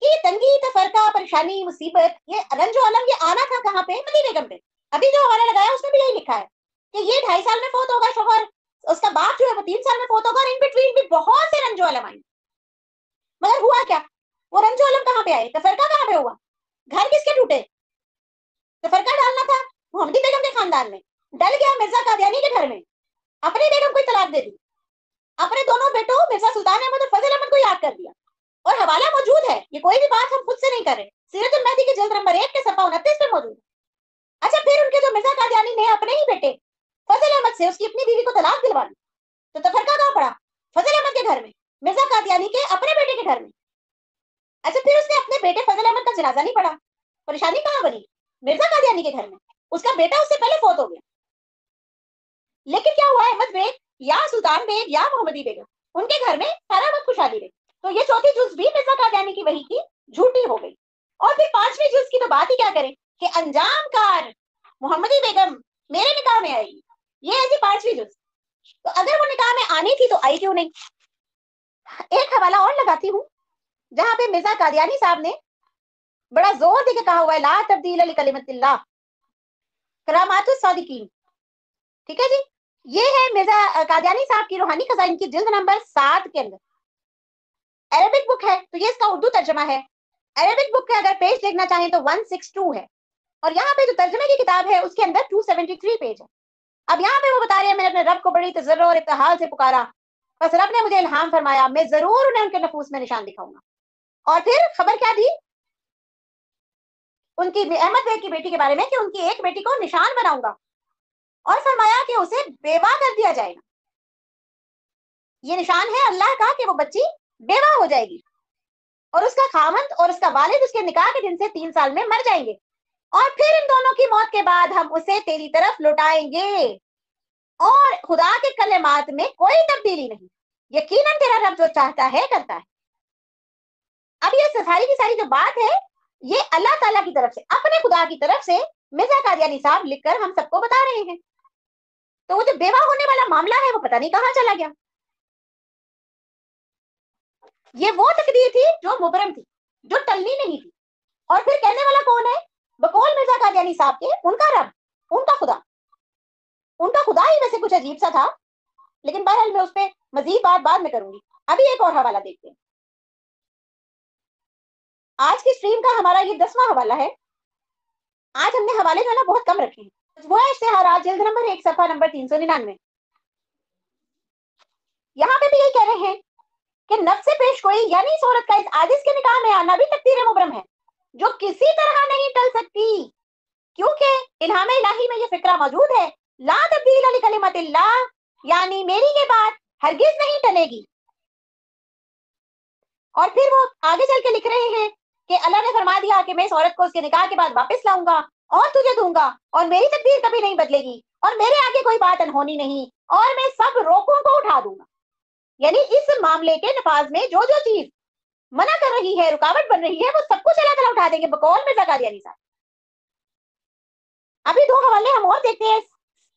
कि ये तंगी, तफरका, परेशानी, मुसीबत, ये रंजो अलम, ये आना था कहाँ पे, मदी बेगम पे। अभी जो हवाला लगाया उसमें भी यही लिखा है कि ये 2.5 साल में फौत होगा शोहर, उसका बाप जो है वो 3 साल में फौत होगा, और इन बिटवीन भी बहुत से रंजो अलम आए। मगर हुआ क्या, वो रंजो अलम कहाँ पे आए, तफरका कहाँ पे हुआ, घर किसके टूटे, तफरका डालना था मोहम्मदी बेगम के खानदान में, डल गया मिर्जा कादियानी के घर में, अपनी बेगम को तलाक दे दी, अपने दोनों बेटों मिर्जा सुल्तान अहमद और फजल अहमद को याद कर दिया। और हवाला मौजूद है, ये कोई भी बात हम खुद से नहीं कर रहे, सीरतुल मेहदी के जिल्द नंबर 1 के सफा 29 पे मौजूद है। अच्छा, फिर उनके जो मिर्जा कादियानी ने अपने ही बेटे फजल अहमद से उसकी अपनी बीवी को तलाक दिलवा दी, तो तफरका कहाँ पड़ा, फजल अहमद के घर में, मिर्जा कादियानी के अपने बेटे के घर में। अच्छा, फिर उसने अपने बेटे फजल अहमद का जनाजा नहीं पढ़ा, परेशानी कहाँ बनी, मिर्जा कादियानी के घर में, उसका बेटा उससे पहले फौत हो गया। लेकिन क्या हुआ, अहमद बेग या सुल्तान बेग या मोहम्मदी बेगम, उनके घर में सारा वक्त खुशहाली रही। तो ये चौथी जुज भी मिर्जा कादियानी की वही की झूठी हो गई। और फिर 5वीं जुज की तो बात ही क्या करें कि अंजाम कार मोहम्मदी बेगम मेरे निकाह में आएगी, ये ऐसी 5वीं जुज। तो अगर वो निकाह में आनी थी तो आई क्यों नहीं। एक हवाला और लगाती हूँ जहां पे मिर्जा कादियानी साहब ने बड़ा जोर देकर कहा हुआ है, ला तब्दील लिकलिमतिल्लाह करामातुस सादिकीन। ठीक है जी, ये है मिर्जा कादियानी साहब की रूहानी खजाइन की जिल्द नंबर 7 के अंदर। अरेबिक बुक है तो ये इसका उर्दू तर्जमा है। अरेबिक बुक के अगर पेज देखना चाहें तो 162 है, और यहाँ पे जो तर्जमे की किताब है उसके अंदर 273 पेज है। अब यहाँ पे वो बता रहे हैं, मैंने अपने रब को बड़ी तजर्रो और इब्तिहाल से पुकारा, बस रब ने मुझे इल्हाम फरमाया, मैं जरूर उन्हें उनके नफूस में निशान दिखाऊंगा। और फिर खबर क्या दी उनकी अहमद बेग की बेटी के बारे में कि उनकी एक बेटी को निशान बनाऊंगा, और फरमाया कि उसे बेवा कर दिया जाएगा। ये निशान है अल्लाह का कि वो बच्ची बेवा हो जाएगी और उसका खामंद और उसका वालिद उसके निकाह के दिन से 3 साल में मर जाएंगे, और फिर इन दोनों की मौत के बाद हम उसे तेरी तरफ लौटाएंगे और खुदा के कलेमात में कोई तब्दीली नहीं। यकीनन तेरा रब जो चाहता है करता है। अब ये सारी की सारी जो बात है ये अल्लाह ताला की तरफ से, अपने खुदा की तरफ से मिर्जा कादियानी साहब लिखकर हम सबको बता रहे हैं। तो वो जो बेवा होने वाला मामला है वो पता नहीं कहां चला गया। ये वो तकदीर थी जो मुबरम थी, जो टलनी नहीं थी। और फिर कहने वाला कौन है? बकौल मिर्जा कादियानी साहब के उनका रब, उनका खुदा। उनका खुदा ही वैसे कुछ अजीब सा था, लेकिन बहरहाल मैं उस पर मजीद बात बाद में करूंगी। अभी एक और हवाला देखते हैं। आज की स्ट्रीम का हमारा ये 10वां हवाला है। आज हमने हवाले जो है ना बहुत कम रखे हैं। वो है इश्तिहारात जिल्द नंबर 1 सफा नंबर 399। यहाँ पे भी यही कह रहे हैं कि नफ्स पेश गोई यानी इस औरत का इस आजिज के निकाह में आना भी तकदीर मुबरम है जो किसी तरह नहीं टल सकती, क्योंकि इल्हाम इलाही में ये फिक्रा मौजूद है, ला तब्दील अली कलिमतिल्लाह, यानी मेरी ये बात हरगिज नहीं टलेगी। और फिर वो आगे चल के लिख रहे हैं कि अल्लाह ने फरमा दिया कि मैं इस औरत को उसके निकाह के बाद वापस लाऊंगा और तुझे दूंगा और मेरी तकदीर कभी नहीं बदलेगी और मेरे आगे कोई बात अनहोनी नहीं और मैं सब रोकों को उठा दूंगा। यानी इस मामले के नफाज में जो जो चीज मना कर रही है, रुकावट बन रही है, वो सब कुछ अल्लाह ताला उठा देंगे बकौल मिर्जा कादियानी साहब। अभी 2 हवाले हम और देखते हैं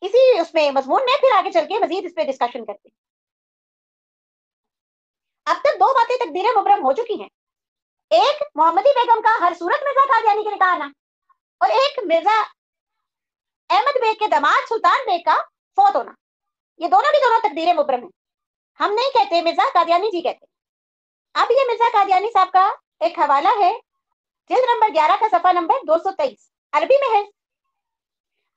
इसी उसमें मजमून में, फिर आगे चल के मजीद इस पे डिस्कशन करते हैं। अब तक 2 बातें तकदीर मुबरम हो चुकी हैं। एक मोहम्मदी बेगम का हर सूरत मिर्जा कादियानी के निकाह आना, और एक मिर्जा अहमद बेग के दामाद सुल्तान बेग का फौत होना। ये दोनों की दोनों तकदीर मुबरम है। हम नहीं कहते, मिर्जा कादियानी जी कहते। अब ये मिर्जा कादियानी साहब का एक हवाला है, जिल्द नंबर 11 का सफा नंबर 223, अरबी में है।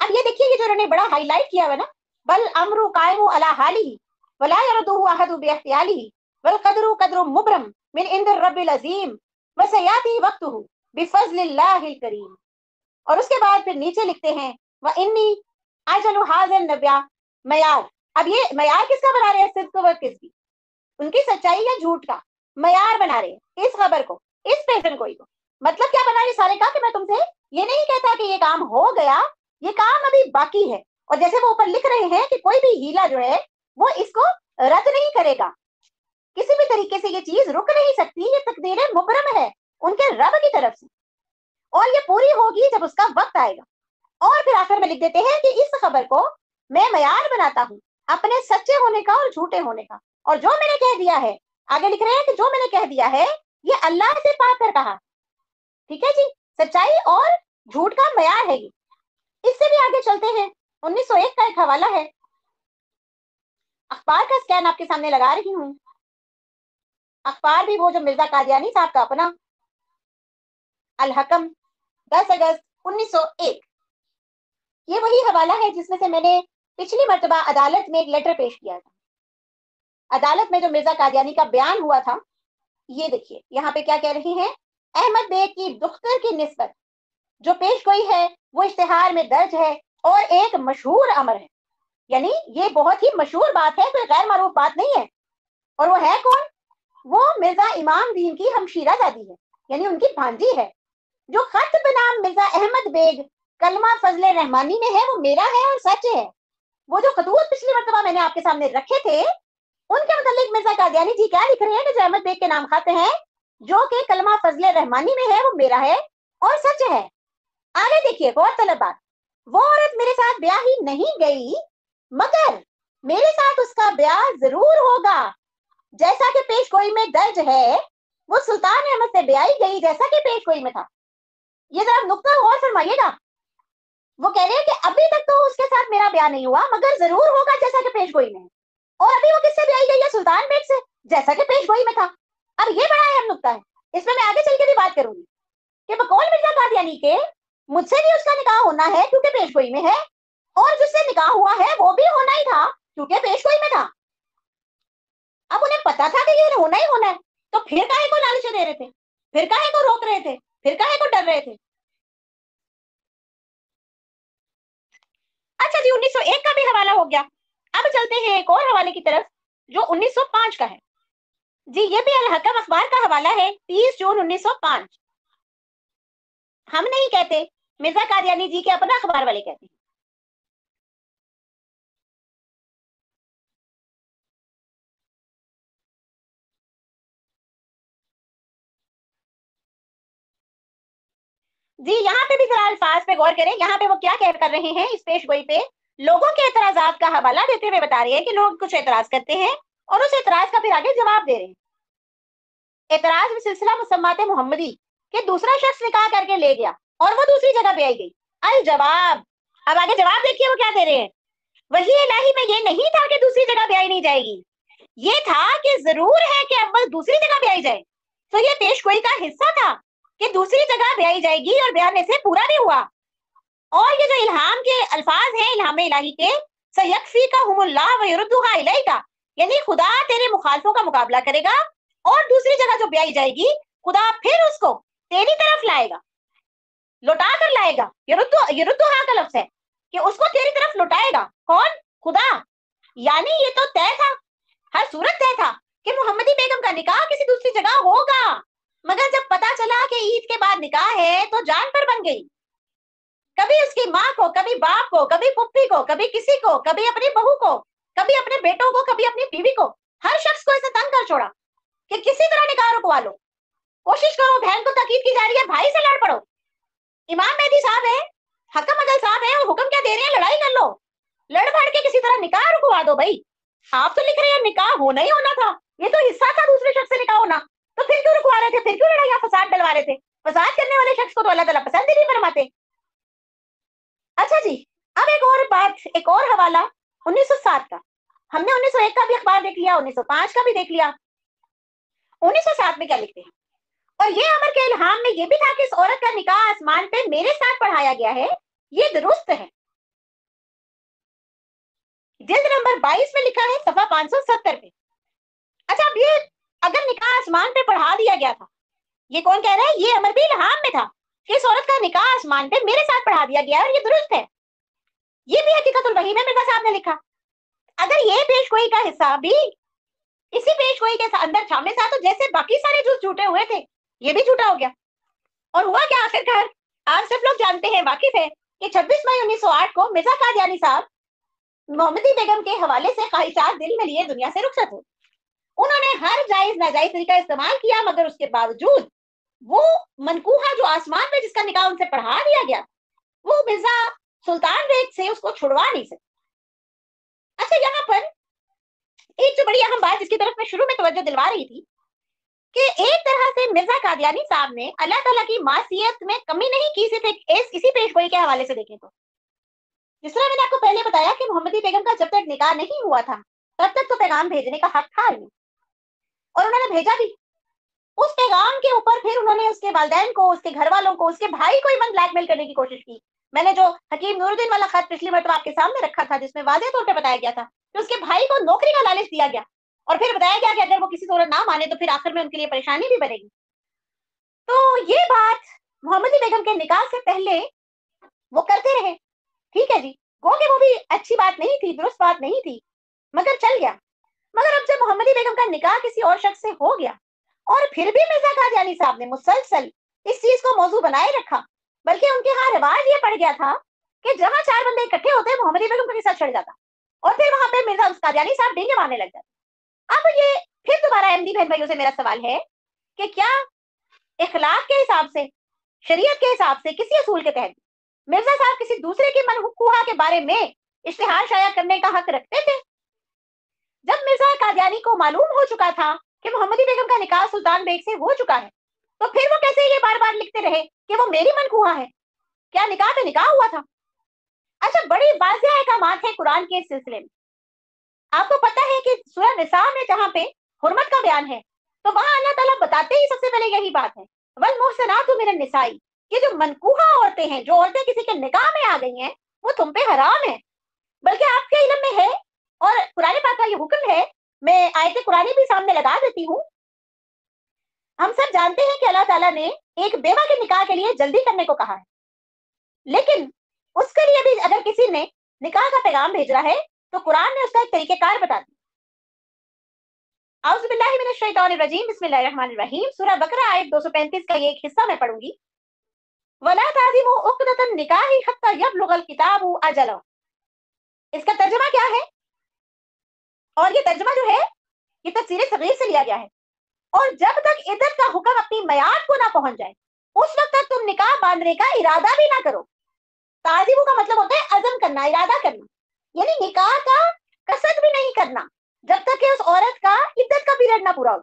अब ये देखिए, ये जो उन्होंने बड़ा हाईलाइट किया हुआ ना, बल अमरु कायमु अला हालिही वला यरदुहु अहदु बिइख्तियालिही वल कदरु कदरु मुबरम मिन इंदिर रब्बिल अजीम व सयाती वक्तुहु बिफज़लिल्लाहिल करीम। और उसके बाद फिर नीचे लिखते हैं व इन्नी अजलु हाज़िल नबिया मयार। अब ये मयार किसका बना रहे हैं? सिद्क व किस्बी, उनकी सच्चाई या झूठ का मयार बना रहे हैं इस खबर को, इस पेशन को। मतलब क्या बना रहे सारे का कि मैं तुमसे ये नहीं कहता कि ये काम हो गया, ये काम अभी बाकी है। और जैसे वो ऊपर लिख रहे हैं कि कोई भी हीला जो है वो इसको रद्द नहीं करेगा, किसी भी तरीके से ये चीज रुक नहीं सकती, ये तकदीर मुबरम है उनके रब की तरफ से, और ये पूरी होगी जब उसका वक्त आएगा। और फिर आखिर में लिख देते हैं कि इस खबर को मैं मयार बनाता हूं अपने सच्चे होने का और झूठे होने का, और जो मैंने कह दिया है, आगे लिख रहे हैं कि जो मैंने कह दिया है ये अल्लाह से पाक कर कहा। ठीक है जी, सच्चाई और झूठ का मयार है ये। इससे भी आगे चलते हैं, 1901 का एक हवाला है, अखबार का स्कैन आपके सामने लगा रही हूं। अखबार भी वो जो मिर्जा कादियानी साहब का अपना, अल हकम, 10 अगस्त 1901। ये वही हवाला है जिसमें से मैंने पिछली मर्तबा अदालत में एक लेटर पेश किया था। अदालत में जो मिर्जा कादियानी का बयान हुआ था, ये देखिए यहाँ पे क्या कह रही हैं। अहमद बेग की दुख्तर की निस्बत जो पेश गोई है वो इश्तिहार में दर्ज है और एक मशहूर अमर है, यानी ये बहुत ही मशहूर बात है, कोई गैर मारूफ बात नहीं है। और वो है कौन? वो मिर्जा इमाम दीन की हमशीरा जादी है, यानी उनकी भांजी है। जो खत बनाम मिर्जा अहमद बेग कलमा फजले रहमानी में है वो मेरा है और सच है। वो जो खतूत पिछली मर्तबा मैंने आपके सामने रखे थे उनके मुतालिक मिर्जा कादियानी जी क्या लिख रहे हैं कि जो अहमद बेग के नाम खत है जो कि कलमा फजले रहमानी में है वो मेरा है और सच है। आगे देखिए, गौर तलब बात, वो औरत मेरे साथ ब्याह ही नहीं गई मगर मेरे साथ उसका ब्याह जरूर होगा, जैसा कि पेश गोई में दर्ज है वो सुल्तान अहमद से ब्याही गई जैसा कि पेश गोई में था। ये जरा नुक्ता गौर फरमाइएगा। वो कह रहे हैं कि अभी तक तो उसके साथ मेरा ब्याह नहीं हुआ मगर जरूर होगा जैसा कि पेश गोई में, और अभी वो किससे ब्याही गई है? सुल्तान बेग से, जैसा कि पेश गोई में था। अब ये बड़ा अहम नुक्ता है, इसमें मैं आगे चल के भी बात करूंगी कि बकौल मिर्जा कादियानी के मुझसे भी उसका निकाह होना है क्योंकि पेश गोई में है, और जिससे निकाह हुआ है वो भी होना ही था क्योंकि पेश गोई में था। अब उन्हें पता था कि ये होना ही होना है, तो फिर काहे को लालच दे रहे थे, फिर काहे को रोक रहे थे, फिर काहे को डर रहे थे? अच्छा जी, 1901 का भी हवाला हो गया। अब चलते हैं एक और हवाले की तरफ जो 1905 का है जी। ये भी अल हकम अखबार का हवाला है, 30 जून 1905। हम नहीं कहते मिर्जा कादियानी जी के अपना अखबार वाले कहते हैं। जी यहाँ पे भी जरा अल्फाज पे गौर करें, यहाँ पे वो क्या कह कर रहे हैं इस पेश गोई पे, लोगों के एतराजात का हवाला देते हुए बता रहे हैं कि लोग कुछ एतराज करते हैं और उस एतराज का फिर आगे जवाब दे रहे हैं। एतराज में सिलसिला मुसम्मात मोहम्मदी के दूसरा शख्स निकाह करके ले गया और वो दूसरी जगह पे आई गई। अल जवाब, अब आगे जवाब देखिए वो क्या दे रहे हैं। वही इलाही में ये नहीं था कि दूसरी जगह ब्याई नहीं जाएगी, ये था कि जरूर है कि अव्वल दूसरी जगह ब्याई जाए। तो ये पेशगोई का हिस्सा था कि दूसरी जगह ब्याई जाएगी और ब्याने से पूरा भी हुआ। और ये जो इल्हाम के अल्फाज हैं इल्हाम इलाही के, सयक्फी का हुमुल्लाह व युरद्दुहा इलैका, यानी खुदा तेरे मुखालफों का मुकाबला करेगा और दूसरी जगह जो ब्याई जाएगी खुदा फिर उसको तेरी तरफ लाएगा, लौटा कर लाएगा। युरद्दुहा का लफ्ज है कि उसको तेरी तरफ लौटाएगा कौन? खुदा। यानी ये तो तय था, हर सूरत तय था कि मोहम्मदी बेगम का निकाह किसी दूसरी जगह होगा। मगर जब पता चला कि ईद के बाद निकाह है तो जान पर बन गई। कभी उसकी माँ को, कभी बाप को, कभी पुप्पी को, कभी किसी को, कभी अपनी बहू को, कभी अपने बेटों को, कभी अपनी बीवी को, हर शख्स को ऐसे तंग कर छोड़ा कि किसी तरह निकाह रुकवा लो, कोशिश करो, बहन को ताकीद की जा रही है, भाई से लड़ पड़ो। इमाम मेहदी साहब है, हकम अदल साहब है और हुक्म क्या दे रहे हैं, लड़ाई कर लो, लड़ भड़ के किसी तरह निकाह रुकवा दो। भाई आप तो लिख रहे हैं निकाह होना ही होना था, ये तो हिस्सा था दूसरे शख्स से निकाह होना, तो फिर क्यों रुकवा रहे थे, फिर क्यों लड़ाइयां फसाद डलवा रहे थे? फसाद करने वाले शख्स को तो अल्लाह ताला पसंद ही नहीं फरमाते। अच्छा जी, अब एक और बात, एक और हवाला 1907 का। हमने 1901 का भी अखबार देख लिया, 1905 का भी देख लिया। 1907 में क्या लिखते हैं, और ये अमर के इल्हाम में ये भी था कि इस औरत का निकाह आसमान पे मेरे साथ पढ़ाया गया है, ये दुरुस्त है। जिल्द नंबर 22 में लिखा है, सफा 570 पे। अच्छा, अब ये अगर निकाह आसमान पे पढ़ा दिया गया था, ये कौन कह रहा है? ये अमर भी इल्हाम में था कि इस औरत का निकाह आसमान पे मेरे साथ पढ़ा दिया गया और ये दुरुस्त है। ये भी हकीकतुल वही में मिर्जा साहब ने लिखा। अगर ये पेशगोई का हिस्सा भी इसी पेशगोई के अंदर शामिल था तो जैसे बाकी सारे जूस झूठे हुए थे, ये भी झूठा हो गया। और हुआ क्या आखिरकार? आप सब लोग जानते हैं, वाकिफ है कि 26 मई 1908 को मिर्जा कादियानी साहब मोहम्मदी बेगम के हवाले से ख्वाहिशात दिल में लिए दुनिया से रुखसत हुए। उन्होंने हर जायज नाजायज तरीका इस्तेमाल किया, मगर उसके बावजूद वो मनकूहा जो आसमान में जिसका निकाह उनसे पढ़ा दिया गया, वो मिर्जा सुल्तान बेग से उसको छुड़वा नहीं सके। अच्छा, यहाँ पर एक जो बड़ी अहम बात जिसकी तरफ मैं शुरू में तवज्जो दिलवा रही थी कि एक तरह से मिर्जा कादियानी साहब ने अल्लाह ताला की मासियत में कमी नहीं की, सिर्फ इसी पेशगोई के हवाले से देखें तो। जिस तरह मैंने आपको पहले बताया कि मोहम्मदी बेगम का जब तक निकाह नहीं हुआ था तब तक तो पैगाम भेजने का हक था ही, और उन्होंने भेजा भी। उस पैगाम के ऊपर फिर उन्होंने उसके वालिदैन को, उसके घर वालों को, उसके भाई को इवन ब्लैकमेल करने की कोशिश की। मैंने जो हकीम नूरुद्दीन वाला खत पिछली मरतबा आपके सामने रखा था, जिसमें वाज़ेह तौर पे बताया गया था कि उसके भाई को नौकरी का लालच दिया गया और फिर बताया गया कि अगर वो किसी सूरत ना माने तो फिर आखिर में उनके लिए परेशानी भी बनेगी। तो ये बात मोहम्मदी बेगम के निकाह से पहले वो करते रहे, ठीक है जी, गो कि वो भी अच्छी बात नहीं थी, दुरुस्त बात नहीं थी, मगर चल गया। मगर अब जब मोहम्मदी बेगम का निकाह किसी और शख्स से हो गया और फिर भी मिर्जा कादियानी साहब ने मुसलसल इस चीज को मौजू बनाए रखा, बल्कि उनके यहाँ रिवाज ये पड़ गया था कि जहां चार बंदे इकट्ठे होते मोहम्मदी बेगम का किस्सा चढ़ जाता और फिर वहां पे मिर्जा कादियानी साहब डेंगे मारने लग जाते। अब ये फिर दोबारा अहमदी बहन भाइयों से मेरा सवाल है कि क्या इखलाक के हिसाब से, शरीयत के हिसाब से, किसी असूल के तहत मिर्जा साहब किसी दूसरे की मनहूहा के बारे में इश्तिहार शाया करने का हक रखते थे? जब मिर्जा कादियानी को मालूम हो चुका था कि मोहम्मदी बेगम का निकाह सुल्तान बेग से हो चुका है, तो फिर वो कैसे ये बार बार लिखते रहे कि वो मेरी मनकूहा है? क्या निकाह पे निकाह हुआ था? अच्छा, बड़ी वाज़ेह अहकामात है कुरान के सिलसिले में। आपको पता है कि सूरह निसा में जहां पे हुर्मत का बयान है, तो वहां अल्लाह ताला बताते ही सबसे पहले यही बात है, वल मुहसनातु मिनन निसाई, कि जो मनकूहा औरतें हैं, जो औरतें किसी के निकाह में आ गई हैं, वो तुम पे हराम है। बल्कि आपके इल्म में है और कुरान पाक का ये हुक्म है। मैं आयत कुरानी भी सामने लगा देती हूँ। हम सब जानते हैं कि अल्लाह ताला ने एक बेवा के निकाह के लिए जल्दी करने को कहा है, लेकिन उसके लिए भी अगर किसी ने निकाह का पैगाम भेजना है तो कुरान ने उसका एक तरीकेकार बता दिया। औज़ु बिल्लाहि मिनश शैतानिर रजीम, बिस्मिल्लाहिर रहमानिर रहीम। सूरह बकरा आयत 235 का ये एक हिस्सा मैं पढ़ूंगी। वला ताज़िमू उक़दतन निकाही हत्ता यबलुगल किताबु अजलहु। इसका तर्जुमा क्या है? और ये तर्जुमा जो है ये तफसीर सगीर से लिया गया है। और जब तक इद्दत का हुक्म अपनी मियाद को ना पहुंच जाए उस वक्त तक तुम निकाह बांधने का इरादा भी ना करो। ताज़िमू का मतलब होता है अज़म करना, इरादा करना, यानी निकाह का कसद भी नहीं करना जब तक कि उस औरत का इद्दत का पीरियड ना पूरा हो।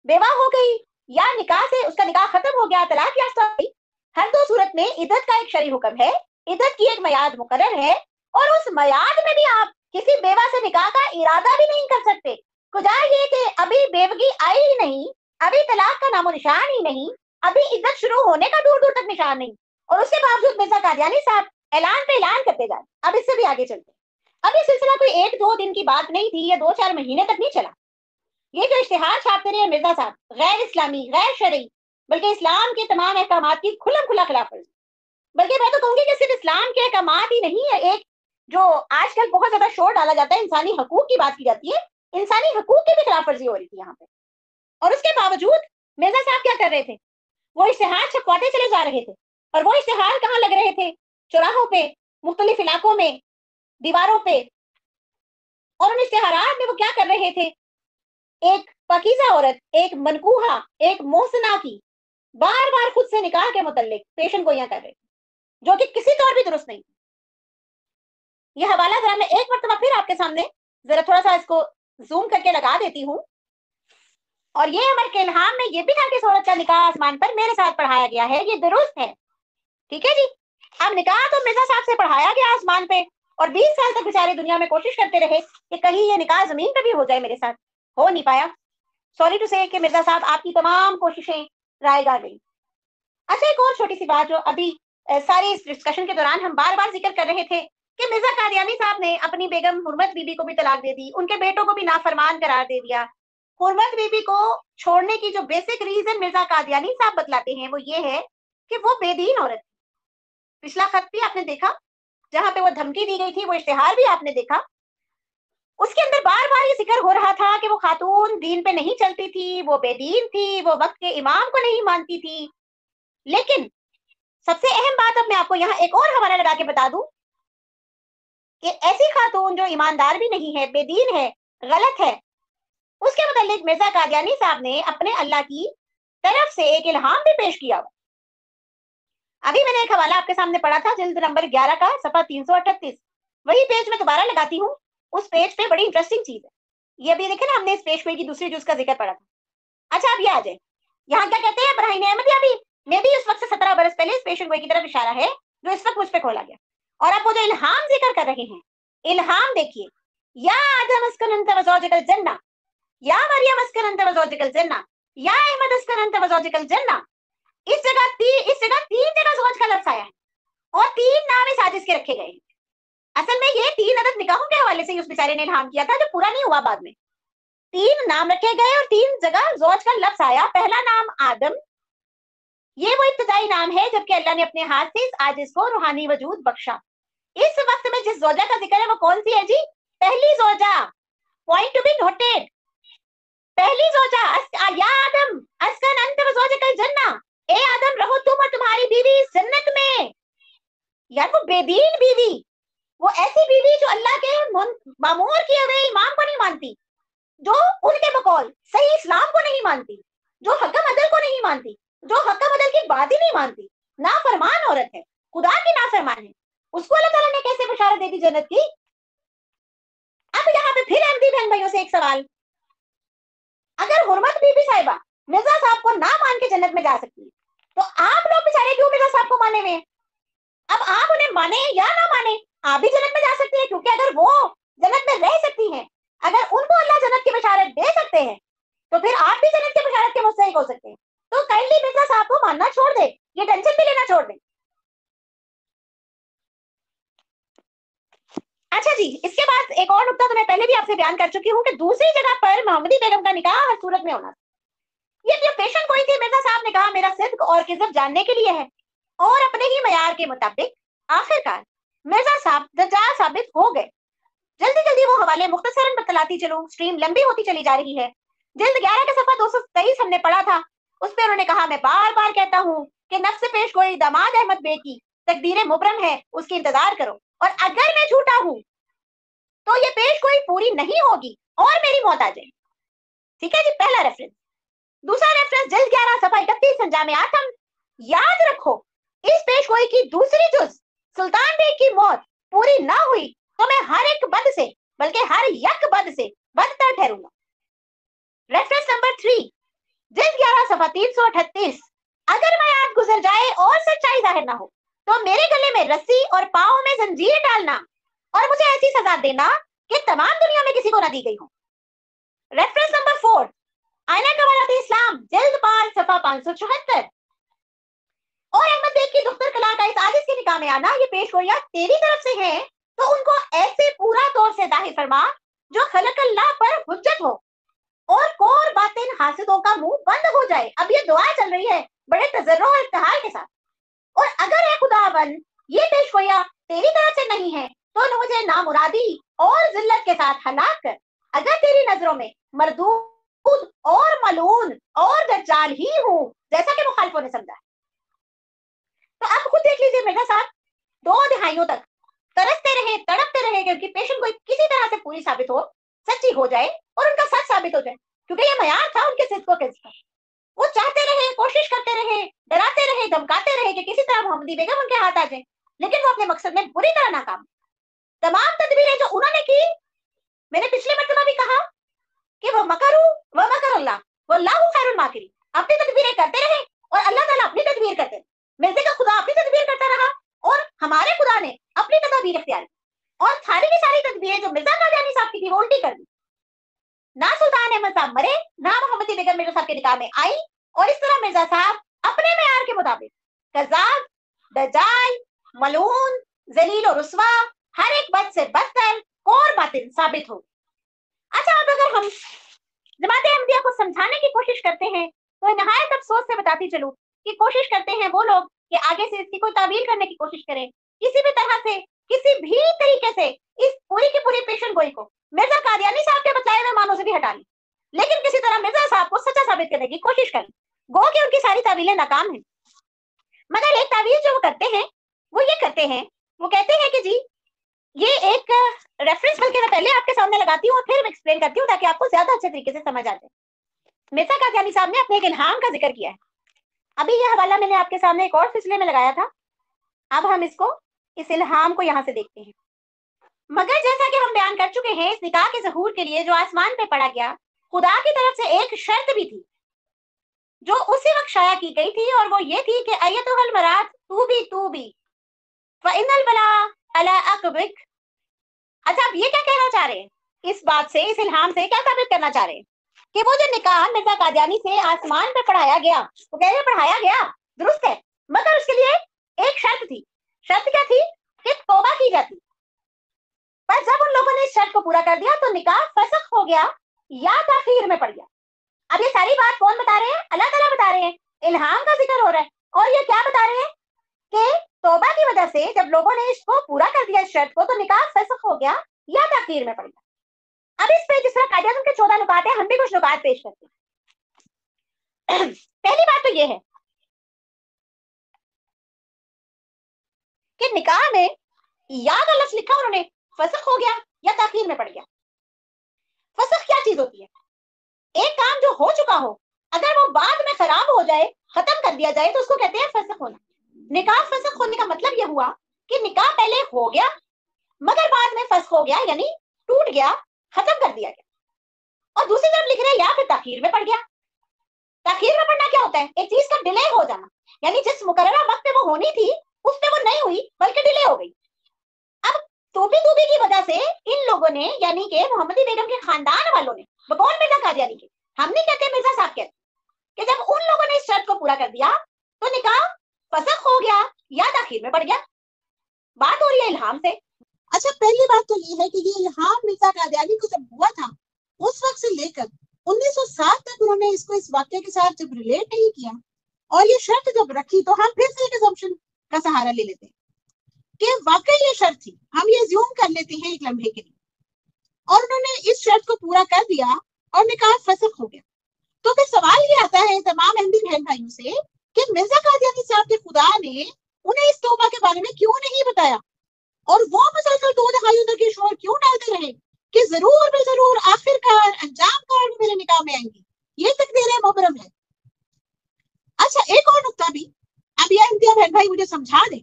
बेवा हो गई या निकाह से उसका निकाह खत्म हो गया, तलाक याफ्ता हो गई, हर दो सूरत में इद्दत का एक शरई हुक्म है, इद्दत की एक मियाद मुकर्रर है और उस मियाद में भी आप किसी बेवा से निकाह का इरादा भी नहीं कर सकते। खुदा ये कि अभी बेवगी आई ही नहीं, अभी तलाक का नामो निशान ही नहीं, अभी इद्दत शुरू होने का दूर दूर तक निशान नहीं, और उसके बावजूद मिर्जा कादियानी साहब ऐलान पे ऐलान करते जाए। अब इससे भी आगे चलते। अब ये सिलसिला कोई एक दो दिन की बात नहीं थी, ये 2-4 महीने तक नहीं चला। ये जो इश्तिहार छापते रहे मिर्जा साहब, गैर इस्लामी, गैर शरई, बल्कि इस्लाम के तमाम अहकामात की खुला खुला खिलाफ वर्जी। बल्कि मैं तो कहूंगी कि सिर्फ इस्लाम के अहकामात ही नहीं है, एक जो आजकल बहुत ज्यादा शोर डाला जाता है, इंसानी हकूक की बात की जाती है, इंसानी हकूक की भी खिलाफ वर्जी हो रही थी यहाँ पे। और उसके बावजूद मिर्जा साहब क्या कर रहे थे? वो इश्तिहार छपवाते चले जा रहे थे। और वो इश्तिहार कहाँ लग रहे थे? चौराहों पे, मुख्तलिफ इलाकों में, दीवारों पे। और उन इश्तिहारात में वो क्या कर रहे थे? एक पाकीज़ा औरत, एक मनकूहा, एक मोहसिना की बार बार खुद से निकाह के मुतल्लिक पेशन गोइयां कर रहे थे, जो कि किसी तौर भी दुरुस्त नहीं। ये हवाला जरा मैं एक मरतबा फिर आपके सामने जरा थोड़ा सा इसको जूम करके लगा देती हूँ। और ये अमर के इल्हाम में ये भी था कि इस औरत का निकाह आसमान पर मेरे साथ पढ़ाया गया है, ये दुरुस्त है। ठीक है जी। अब निकाह तो मिर्जा साहब से पढ़ाया गया आसमान पे, और 20 साल तक बेचारे दुनिया में कोशिश करते रहे कि कहीं ये निकाह जमीन पे भी हो जाए मेरे साथ, हो नहीं पाया। सॉरी टू से कि मिर्जा साहब आपकी तमाम कोशिशें रायगा गई। अच्छा, एक और छोटी सी बात जो अभी सारी इस डिस्कशन के दौरान हम बार बार जिक्र कर रहे थे कि मिर्जा कादियानी साहब ने अपनी बेगम हुर्मत बीबी को भी तलाक दे दी, उनके बेटों को भी नाफरमान करार दे दिया। हुर्मत बीबी को छोड़ने की जो बेसिक रीजन मिर्जा कादियानी साहब बतलाते हैं वो ये है कि वो बेदीन औरत थी। पिछला खत भी आपने देखा जहां पे वो धमकी दी गई थी, वो इश्तिहार भी आपने देखा, उसके अंदर बार बार ये जिक्र हो रहा था कि वो खातून दीन पे नहीं चलती थी, वो बेदीन थी, वो वक्त के इमाम को नहीं मानती थी। लेकिन सबसे अहम बात अब मैं आपको यहाँ एक और हवाला लगा के बता दूं कि ऐसी खातून जो ईमानदार भी नहीं है, बेदीन है, गलत है, उसके मुतालिक मिर्जा कादियानी साहब ने अपने अल्लाह की तरफ से एक इल्हाम भी पेश किया। अभी मैंने एक हवाला आपके सामने पढ़ा था, जिल्द नंबर 11 का सफा 338, वही पेज में दोबारा लगाती हूँ। उस पेज पे बड़ी इंटरेस्टिंग चीज है। ये अभी देखे ना, हमने इस पेज पे की दूसरी जुज का जिक्र पढ़ा था। अच्छा, अब ये आ जाए, यहाँ क्या कहते हैं इब्राहिम अहमदिया भी, मैं भी उस वक्त से 17 बरस पहले इस पेशन गोई की तरफ इशारा है जो इस वक्त मुझ पे खोला गया। और आप वो जो इल्हाम जिक्र कर रहे हैं, इल्हाम देखिए, या आदम अस्कन अंत वज़ौजिकल जन्ना, या मरियम अस्कन अंत वज़ौजिकल जन्ना, या अहमद अस्कन अंत वज़ौजिकल जन्ना। इस जगह तीन जगह ज़ौज का लफ्ज आया है और 3 नाम इस हादिस के रखे गए हैं। असल में ये 3 अदद निकाहों के हवाले से उस बेचारे ने इल्हाम किया था जो पूरा नहीं हुआ। बाद में 3 नाम रखे गए और 3 जगह ज़ौज का लफ्ज आया। पहला नाम आदम, ये वो इब्तिदाई नाम है जबकि अल्लाह ने अपने हाथ से इस आजिज को रूहानी वजूद बख्शा। इस वक्त में जिस ज़ौजा का जिक्र है वो कौन सी है जी? पहली ज़ौजा, पॉइंट टू बी नोटेड, पहली ज़ौजा। या आदम अस्कन अंत वज़ौजिकल जन्ना, ए आदम रहो तुम और तुम्हारी बीवी जन्नत में। यार वो बेदीन बीवी, वो ऐसी बीवी जो अल्लाह के मामूर किए हुए इमाम को नहीं मानती, जो उनके बकौल सही इस्लाम को नहीं मानती, जो हकम अदल को नहीं मानती, जो हकम अदल की बात ही नहीं मानती, नाफरमान औरत है, खुदा की नाफरमान है, उसको अल्लाह ताला ने कैसे बशारत दे दी जन्नत की? अब यहाँ पे फिर अहमदी बहन भाइयों से एक सवाल, अगर हुर्मत बीबी साहिबा मिर्जा साहब को ना मान के जन्नत में जा सकती है, तो आप लोग बेचारे क्यों मिर्जा साहब को माने हुए हैं? अब आप उन्हें माने या ना माने, आप भी जन्नत में जा सकते हैं, क्योंकि अगर वो जन्नत में रह सकती हैं, अगर उनको अल्लाह जन्नत की बशारत दे सकते हैं, तो फिर आप भी जन्नत की बशारत के मुस्तहिक हो सकते हैं। तो काइंडली मिर्जा साहब को मानना छोड़ दे, ये टेंशन भी लेना छोड़ दे। अच्छा जी, इसके बाद एक और नुकता तो मैं पहले भी आपसे बयान कर चुकी हूँ कि दूसरी जगह पर मोहम्मदी बेगम का निकाह हर सूरत में होना। ये जो पेशन गोई थी, मिर्जा साहब ने कहा मेरा सिद्क और किज़ब जानने के लिए है, और अपने ही मयार के मुताबिक आखिरकार मिर्जा साहब दज्जाल साबित हो गए। जल्दी जल्दी वो हवाले मुख्तसरन बतलाती चलूं, स्ट्रीम लंबी होती चली जा रही है। जिल्द 11 का सफा 223 हमने पढ़ा था, उस पर उन्होंने कहा मैं बार बार कहता हूँ कि नफ्स पेश गोई दामाद अहमद बे की तकदीर मुबरम है, उसकी इंतजार करो, और अगर मैं झूठा हूं तो ये पेश गोई पूरी नहीं होगी और मेरी मौत आ जाएगी। ठीक है जी, पहला रेफरेंस। दूसरा रेफरेंस जिल्द 11 सफा 31 अंजाम आठम। याद रखो, इस पेश गोई की दूसरी जुज सुल्तान बेग की मौत पूरी ना हुई तो मैं हर एक बद से, बल्कि हर यक बद से बदतर ठहरूंगा। रेफरेंस नंबर 3 जिल्द 11 सफा 338। अगर मयाद गुजर जाए और सच्चाई जाहिर ना हो तो मेरे गले में रस्सी और पांव में जंजीर डालना और मुझे ऐसी सजा देना कि तमाम दुनिया में किसी को ना दी गई हो। रेफरेंस नंबर 4 आईना कवायद इस्लाम जिल्द 5 सफा 574। और अहमद बेग की दुख्तर कला का इस आजिज के निकाह में आना, ये पेश गोइयां तेरी तरफ से है तो उनको ऐसे पूरा तौर से जाहिर फरमा जो खलक अल्लाह पर हुज्जत हो और कोर बातिन हासिदों का मुंह बंद हो जाए। अब ये दुआ चल रही है बड़े तजर्रो और इफ्तिहार के साथ। और अगर है खुदावन ये पेश गोइयां तेरी तरफ से नहीं है तो मुझे नामुरादी और जिल्लत के साथ हलाक कर। अगर तेरी नजरों में मरदूद और मलून और दज्जाल ही हूं जैसा कि मुखालिफों ने समझा। तो आप खुद देख लीजिए, मिर्जा साहब 2 दिहाइयों तक तरसते रहे, तड़पते रहे कि उनकी पेशेंट कोई किसी तरह से पूरी साबित हो, सच्ची हो जाए और उनका सच साबित हो जाए, क्योंकि ये मयार था उनके सिद्को के इसका। वो चाहते रहे, कोशिश करते रहे, डराते रहे, धमकाते रहे कि किसी तरह मोहम्मदी बेगम उनके हाथ आ जाए, लेकिन वो अपने मकसद में बुरी तरह नाकाम। तमाम तदबीरें जो उन्होंने की, मैंने पिछले मर्तबा भी कहा कि वो मकरू व मकर अल्लाह वल्लाहु खैरुल माकिरीन, अपनी तदबीरें करते रहे और अल्लाह ताला अपनी तदबीर करते रहे। मिर्जे का खुदा अपनी तदबीर करता रहा और हमारे खुदा ने अपनी तदबीर इख्तियार की और सारी की सारी तदबीरें जो मिर्जा कादियानी साहब की थी वो उल्टी कर दी। ना सुल्तान अहमद साहब मरे, ना मोहम्मदी बेगम मिर्जा साहब के निकाह में आई, और इस तरह मिर्जा साहब अपने मेयार के मुताबिक कज़ाब, दज्जाल, मलून, जलील और रुस्वा, हर एक बद से बदतर और बातिल साबित हो। अच्छा, अब अगर हम जमात अहमदिया को समझाने की कोशिश करते हैं तो नहायत अफसोस से बताती चलूं कि कोशिश करते हैं वो लोग कि आगे से इसकी कोई तावील करने की कोशिश करें, किसी भी तरह से, किसी भी तरीके से इस पूरी की पूरी पेशेंट गोई को मिर्जा कादियानी साहब के बचाए हुए मानों से भी हटा लें, लेकिन किसी तरह मिर्जा साहब को सच्चा साबित करने की कोशिश करें। गो कि उनकी सारी तावीलें नाकाम हैं। मगर एक तावील जो वो करते हैं वो ये करते हैं, वो कहते हैं कि जी ये एक रेफरेंस, बल्कि मैं पहले आपके सामने लगाती हूँ और फिर एक्सप्लेन करती हूँ ताकि आपको ज्यादा अच्छे तरीके से समझ आ जाए। मिर्जा कादियानी साहब ने अपने एक इल्हाम का जिक्र किया है। अभी यह हवाला मैंने आपके सामने एक और सिलसिले में लगाया था। अब हम इसको, इस इल्हाम को यहाँ से देखते हैं। मगर जैसा कि हम बयान कर चुके हैं, इस निकाह के ज़हूर के लिए जो आसमान पे पड़ा गया, खुदा की तरफ से एक शर्त भी थी जो उसी वक्त शाया की गई थी, और वो ये थी कि अय्यतुहल मरात तू भी फइन्नल बला अला अकबिक। अच्छा, आप ये क्या कहना चाह रहे हैं इस बात से, इस इल्हाम से क्या साबित करना चाह रहे हैं कि वो जो निकाह मिर्जा कादियानी से आसमान पे पढ़ाया गया, वो कह रहे पढ़ाया गया दुरुस्त है, मगर उसके लिए एक शर्त थी। शर्त क्या थी? कि तौबा की जाती। पर जब उन लोगों ने इस शर्त को पूरा कर दिया तो निकाह फसख हो गया या ताखीर में पड़ गया। अब ये सारी बात कौन बता रहे हैं? अल्लाह ताला बता रहे हैं। इल्हाम का जिक्र हो रहा है और ये क्या बता रहे हैं कि तौबा की वजह से जब लोगों ने इसको पूरा कर दिया, इस शर्त को, तो निकाह फसख हो गया या ताखीर में पड़ गया। अब इस पे जिस तरह कायदे के 14 नुकात है, हम भी कुछ नुकात पेश करते हैं। पहली बात तो ये है कि निकाह में या का लफ्ज लिखा उन्होंने, फसख हो गया या ताखीर में पड़ गया। फसख क्या चीज होती है? एक काम जो हो चुका हो, अगर वो बाद में खराब हो जाए, खत्म कर दिया जाए, तो उसको कहते हैं फसख होना। निकाह फसख होने का मतलब यह हुआ कि निकाह पहले हो गया मगर बाद में फसख हो गया, यानी टूट गया, खत्म कर दिया गया। और दूसरी तरफ लिख रहे हैं या फिर ताखीर में पड़ गया। ताखीर में पड़ना क्या होता है? एक चीज का डिले हो जाना, यानी जिस मुकर्ररा वक्त पे वो होनी थी उस पे वो नहीं हुई बल्कि डिले हो गई। अब तूबी की वजह से इन लोगों ने, यानी कि मोहम्मदी बेगम के खानदान वालों ने, बकौल मिर्जा कादियानी के, हम नहीं कहते मिर्जा साहब कहते, कि जब उन लोगों ने इस शर्त को पूरा कर दिया तो निकाह फसख हो गया या ताखीर में पड़ गया। बात हो रही है इल्हाम से। अच्छा, पहली बात तो ये है कि ये इल्हाम मिर्जा कादियानी को जब हुआ था उस वक्त से लेकर 1907 तक उन्होंने इसको इस वाक्य के साथ जब रिलेट नहीं किया और ये शर्त जब रखी, तो हम फिर से एक असम्पशन का सहारा ले लेते हैं कि वाकई ये शर्त थी, हम ये ज़्यूम कर लेते हैं एक लम्हे के लिए, और उन्होंने इस शर्त को पूरा कर दिया और निकाह फसख हो गया। तो फिर सवाल ये आता है तमाम अहमदी बहन भाइयों से कि मिर्जा कादियानी साहब के खुदा ने उन्हें इस तौबा के बारे में क्यों नहीं बताया, और वो मुसलसल 2 दहाइयों तक ये शोर क्यों डालते रहे कि जरूर भी जरूर आखिरकार अंजाम कार वो मेरे निकाह में आएंगी, ये तकदीर मुबरम है। अच्छा, एक और नुकता भी अब यह इम्तियाज बहन भाई मुझे समझा दे,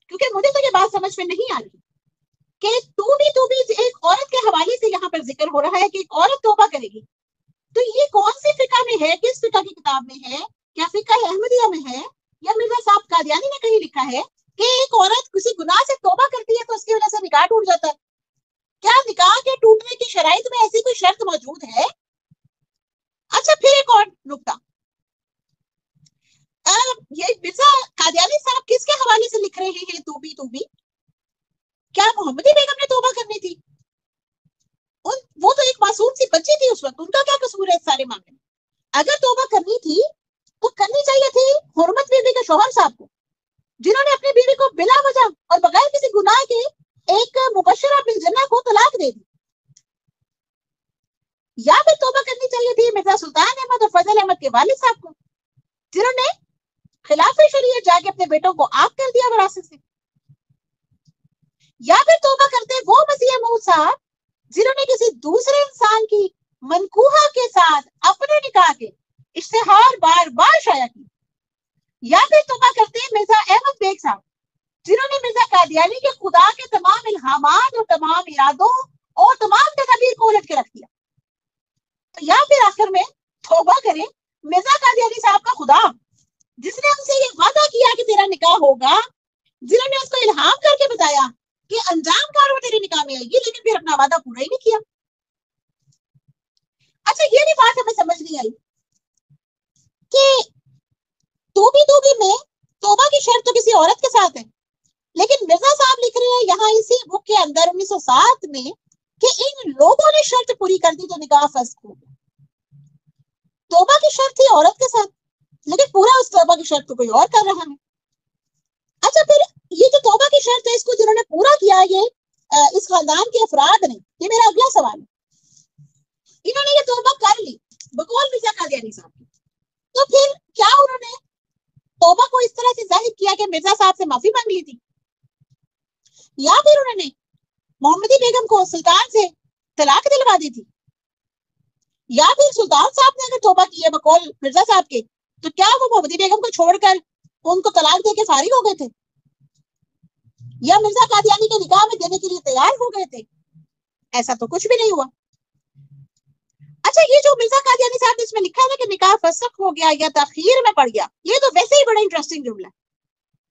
क्योंकि मुझे तो ये बात समझ में नहीं आ रही कि तू भी एक औरत के हवाले से यहाँ पर जिक्र हो रहा है कि एक औरत तौबा करेगी, तो ये कौन सी फिका में है, किस फिका की किताब में है, क्या फिका अहमदिया में है, या मिर्जा साहब कादियानी ने कहीं लिखा है कि एक औरत किसी गुनाह से तौबा करती है तो उसकी वजह से निकाह टूट जाता है? क्या निकाह के टूटने की शराइत में ऐसी कोई शर्त मौजूद है? अच्छा, फिर एक और नुकता, ये मिर्जा कादियानी साहब किसके हवाले से लिख रहे हैं तू भी? क्या मोहम्मदी बेगम ने तौबा करनी थी? वो तो एक मासूम सी बच्ची थी उस वक्त, उनका क्या कसूर है इस सारे मामले में? अगर तौबा करनी थी तो करनी चाहिए थी हुर्मत बीबी के शौहर साहब को, जिन्होंने अपनी बीवी को बिला वजह और बगैर किसी गुनाह के एक मुबशरा बिल जन्नह को तलाक दे दी। या फिर तौबा करनी चाहिए थी मिर्जा सुल्तान अहमद और फजल अहमद के वालिद साहब को, जिन्होंने खिलाफ शरीयत जाके अपने बेटों को आग कर दिया विरासत से। या फिर तौबा करते वो मसीह मऊद साहब, जिन्होंने किसी दूसरे इंसान की मनकूहा के साथ अपने निकाह के इश्तिहार बार बार शाया की। या फिर तौबा करते मिर्जा अहमद बेग साहब, जिन्होंने मिर्जा कादियानी के खुदा के तमाम इल्हामात और तमाम इरादों और तमाम तदबीर को उलट के रख दिया। तो या फिर आखिर में तौबा करें मिर्जा कादियानी साहब का खुदा, जिसने उनसे ये वादा किया कि तेरा निकाह होगा, जिन्होंने उसको इल्हाम करके बताया कि अंजाम कार वो तेरे निकाह में आएगी, लेकिन फिर अपना वादा पूरा ही नहीं किया। अच्छा, ये भी बात हमें समझ नहीं आई कि तू भी में तौबा की शर्त तो किसी औरत के साथ है, लेकिन मिर्जा साहब लिख रहे हैं यहाँ इसी बुक के अंदर 1907 में कि इन लोगों ने शर्त पूरी कर दी तो निकाह फस्ख हो गया। तौबा की शर्त थी औरत के साथ, लेकिन पूरा उस तौबा की शर्त को कोई और कर रहा है। अच्छा, फिर ये जो तौबा की शर्त है, इसको जिन्होंने पूरा किया, ये इस खानदान के अफराद ने, ये मेरा अगला सवाल है, इन्होंने ये तौबा कर ली बकौल मिर्जा कादियानी साहब की, तो फिर क्या उन्होंने तौबा को इस तरह से जाहिर किया कि मिर्जा साहब से माफी मांग ली थी, या फिर उन्होंने मोहम्मदी बेगम को सुल्तान से तलाक दिलवा दी थी, या फिर सुल्तान साहब ने अगर तौबा की है बकौल मिर्जा साहब के, तो क्या वो मोहम्मदी बेगम को छोड़कर उनको तलाक देके फारिग हो गए थे, या मिर्जा कादियानी के निकाह में देने के लिए तैयार हो गए थे? ऐसा तो कुछ भी नहीं हुआ। अच्छा, ये जो मिर्जा कादियानी साहब ने इसमें लिखा है ना कि निकाह फसख हो गया या ताखीर में पड़ गया, ये तो वैसे ही बड़ा इंटरेस्टिंग जुमला है।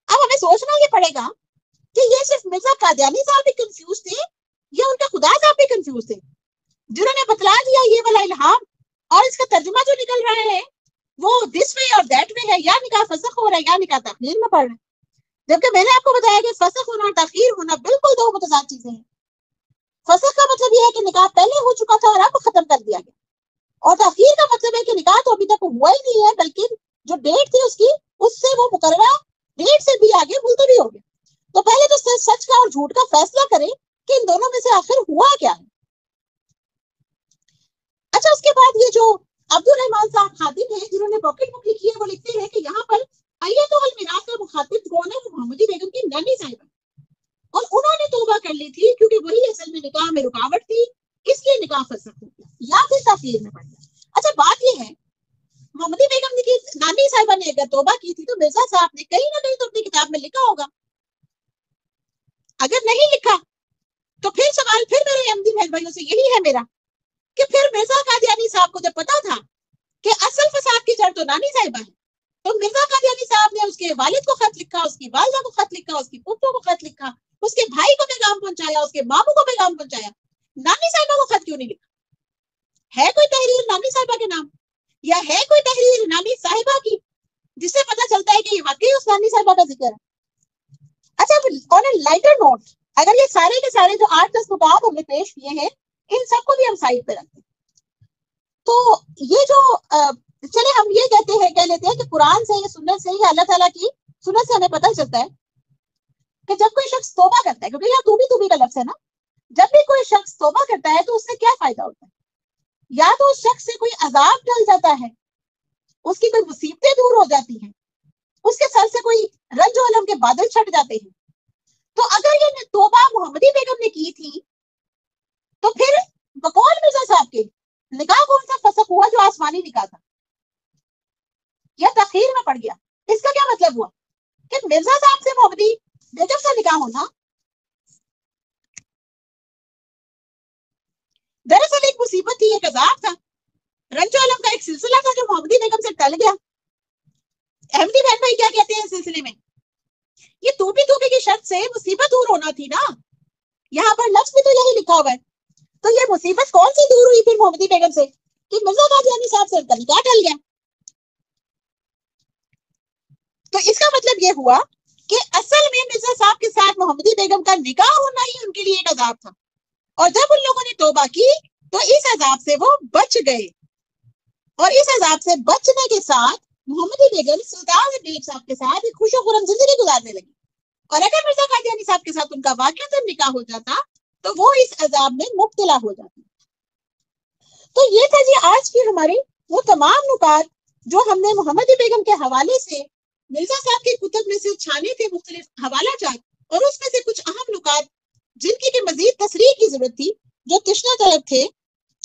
अब हमें सोचना ये पड़ेगा कि ये सिर्फ मिर्जा कादियानी साहब भी कंफ्यूज थे या उनका खुदा साहब भी कंफ्यूज थे, जिन्होंने बतला दिया ये वाला इल्हाम, और इसका तर्जुमा जो निकल रहा है वो दिस वे और दैट वे है, या निकाह फसख हो रहा है या निकाह ताखीर में पड़ रहा है। जबकि मैंने आपको बताया कि फसख होना और ताखीर होना बिल्कुल दो मुतजाद चीजें हैं। फसख का मतलब यह है कि निकाह पहले हो चुका था और अब खत्म कर दिया गया, और ताखीर का मतलब है कि निकाह तो अभी तक हुआ ही नहीं है, बल्कि जो डेट थी उसकी, उससे वो मुकर्ररा डेट से भी आगे मुलतवी हो गया। तो पहले तो सच का और झूठ का फैसला करें कि इन दोनों में से आखिर हुआ क्या है। अच्छा, उसके बाद ये जो अब्दुल रहमान साहब खातिब है, जिन्होंने पॉकेट बुक लिखी है, वो लिखते हैं कि यहाँ पर अय्यतुल मीरात का मुखातिब कौन है? वो मोहम्मदी बेगम की नानी साहिबा, और उन्होंने तौबा कर ली थी क्योंकि वही असल में निकाह में रुकावट थी, इसलिए निकाह फसख हो गया या फिर ताखीर में पड़ गया। अच्छा, बात ये है, मोहम्मदी बेगम की नानी साहिबा ने अगर तौबा की थी तो मिर्जा साहब ने कहीं ना कहीं तो अपनी किताब में लिखा होगा। अगर नहीं लिखा तो फिर सवाल फिर मेरे अहमदी बहन भाइयों से यही है मेरा कि फिर मिर्जा कादियानी साहब को जब पता था कि असल फसाद की जड़ तो नानी साहिबा है, तो मिर्जा कादियानी साहब ने उसके वालिद को खत लिखा, उसकी वालिदा को खत लिखा, उसकी पुप्पो को खत लिखा, उसके भाई को पैगाम पहुंचाया, उसके मामू को पैगाम पहुंचाया, नानी साहिबा को खत क्यों नहीं लिखा? है कोई तहरीर नानी साहिबा के नाम, या है कोई तहरीर नानी साहिबा की जिससे पता चलता है कि ये वाकई उस नानी साहिबा का जिक्र है? अच्छा, ऑन ए लाइटर नोट, अगर ये सारे के सारे जो 8-10 नुकात हमने पेश किए हैं, इन सबको भी हम साइड पे रखते हैं, तो ये जो चले हम ये कह लेते हैं कि कुरान से या सुन्नत से या अल्लाह ताला की सुन्नत से हमें पता चलता है कि जब कोई शख्स तौबा करता है, क्योंकि यहाँ तू भी का लफ्ज है ना, जब भी कोई शख्स तौबा करता है तो उससे क्या फायदा होता है? या तो उस शख्स से कोई अजाब टल जाता है, उसकी कोई मुसीबतें दूर हो जाती हैं, उसके सर से कोई रंज अलम के बादल छट जाते हैं। तो अगर ये तौबा मोहम्मदी बेगम ने की थी, तो फिर बकौल मिर्जा साहब के निकाह कौन सा फसक हुआ जो आसमानी निकाह था या तखीर में पड़ गया? इसका क्या मतलब हुआ कि मिर्जा साहब से मोहम्मदी बेगम का निकाह होना दरअसल एक मुसीबत थी, एक अजाब था, रंजो अलम का एक सिलसिला था जो मोहम्मदी बेगम से टल गया। अहमदी बहन भाई क्या कहते हैं इस सिलसिले में? ये तूबी की शर्त से मुसीबत दूर होना थी ना, यहाँ पर लफ्ज में तो यही लिखा हुआ है। तो ये मुसीबत कौन सी दूर हुई फिर मोहम्मदी बेगम से कि मिर्जा कादियानी साहब से उनका निकाह टल गया? तो इसका मतलब ये हुआ कि असल में मिर्जा साहब के साथ मोहम्मदी बेगम का निकाह होना ही उनके लिए एक अजाब था, और जब उन लोगों ने तौबा की तो इस अजाब से वो बच गए, और इस अजाब से बचने के साथ मोहम्मदी बेगम सुल्तान बेग साहब के साथ एक खुशो खुरम जिंदगी गुजारने लगी। और अगर मिर्जा कादियानी साहब के साथ उनका वाकई निकाह हो जाता तो वो इस अजाब में मुब्तला हो जाती। तो ये था जी आज की हमारी वो तमाम नुकात जो हमने मोहम्मदी बेगम के हवाले से मिर्जा साहब की कुतुब में से छाने थे मुख्तलिफ हवाला जात, और उसमें से कुछ अहम नुकात जिनकी के मजीद तसरीह की जरूरत थी, जो तशना तलब थे,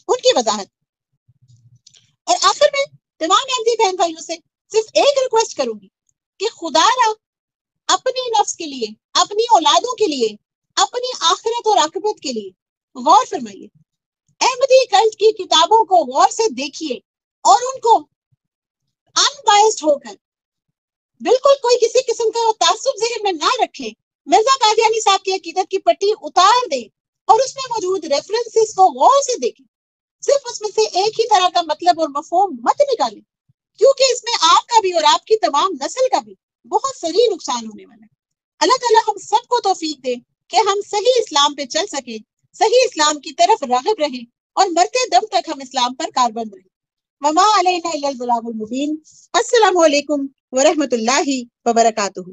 उनकी वजाहत। और आखिर में तमाम अहमदी बहन भाइयों से सिर्फ एक रिक्वेस्ट करूंगी कि खुदारा अपनी नफ्स के लिए, अपनी औलादों के लिए, अपनी आखिरत और आकिबत के लिए गौर फरमाइए। अहमदी कल्ट की किताबों को गौर से देखिए और उनको अनबायस्ड होकर, बिल्कुल कोई किसी किस्म का तासुब ज़हन में ना रखे, मिर्जा कादियानी साहब की अकीदत की पट्टी उतार दे और उसमें मौजूद रेफरेंसेस को गौर से देखें। सिर्फ उसमें से एक ही तरह का मतलब और मफहूम मत निकालें, क्योंकि इसमें आपका भी और आपकी तमाम नस्ल का भी बहुत सही नुकसान होने वाला है। अल्लाह ताला हम सबको तौफीक दे कि हम सही इस्लाम पे चल सके, सही इस्लाम की तरफ राग़िब रहें और मरते दम तक हम इस्लाम पर कारबंद रहें। वमा अलैना इल्लल बलागुल मुबीन। अस्सलामु अलैकुम व रहमतुल्लाहि व बरकातुहू।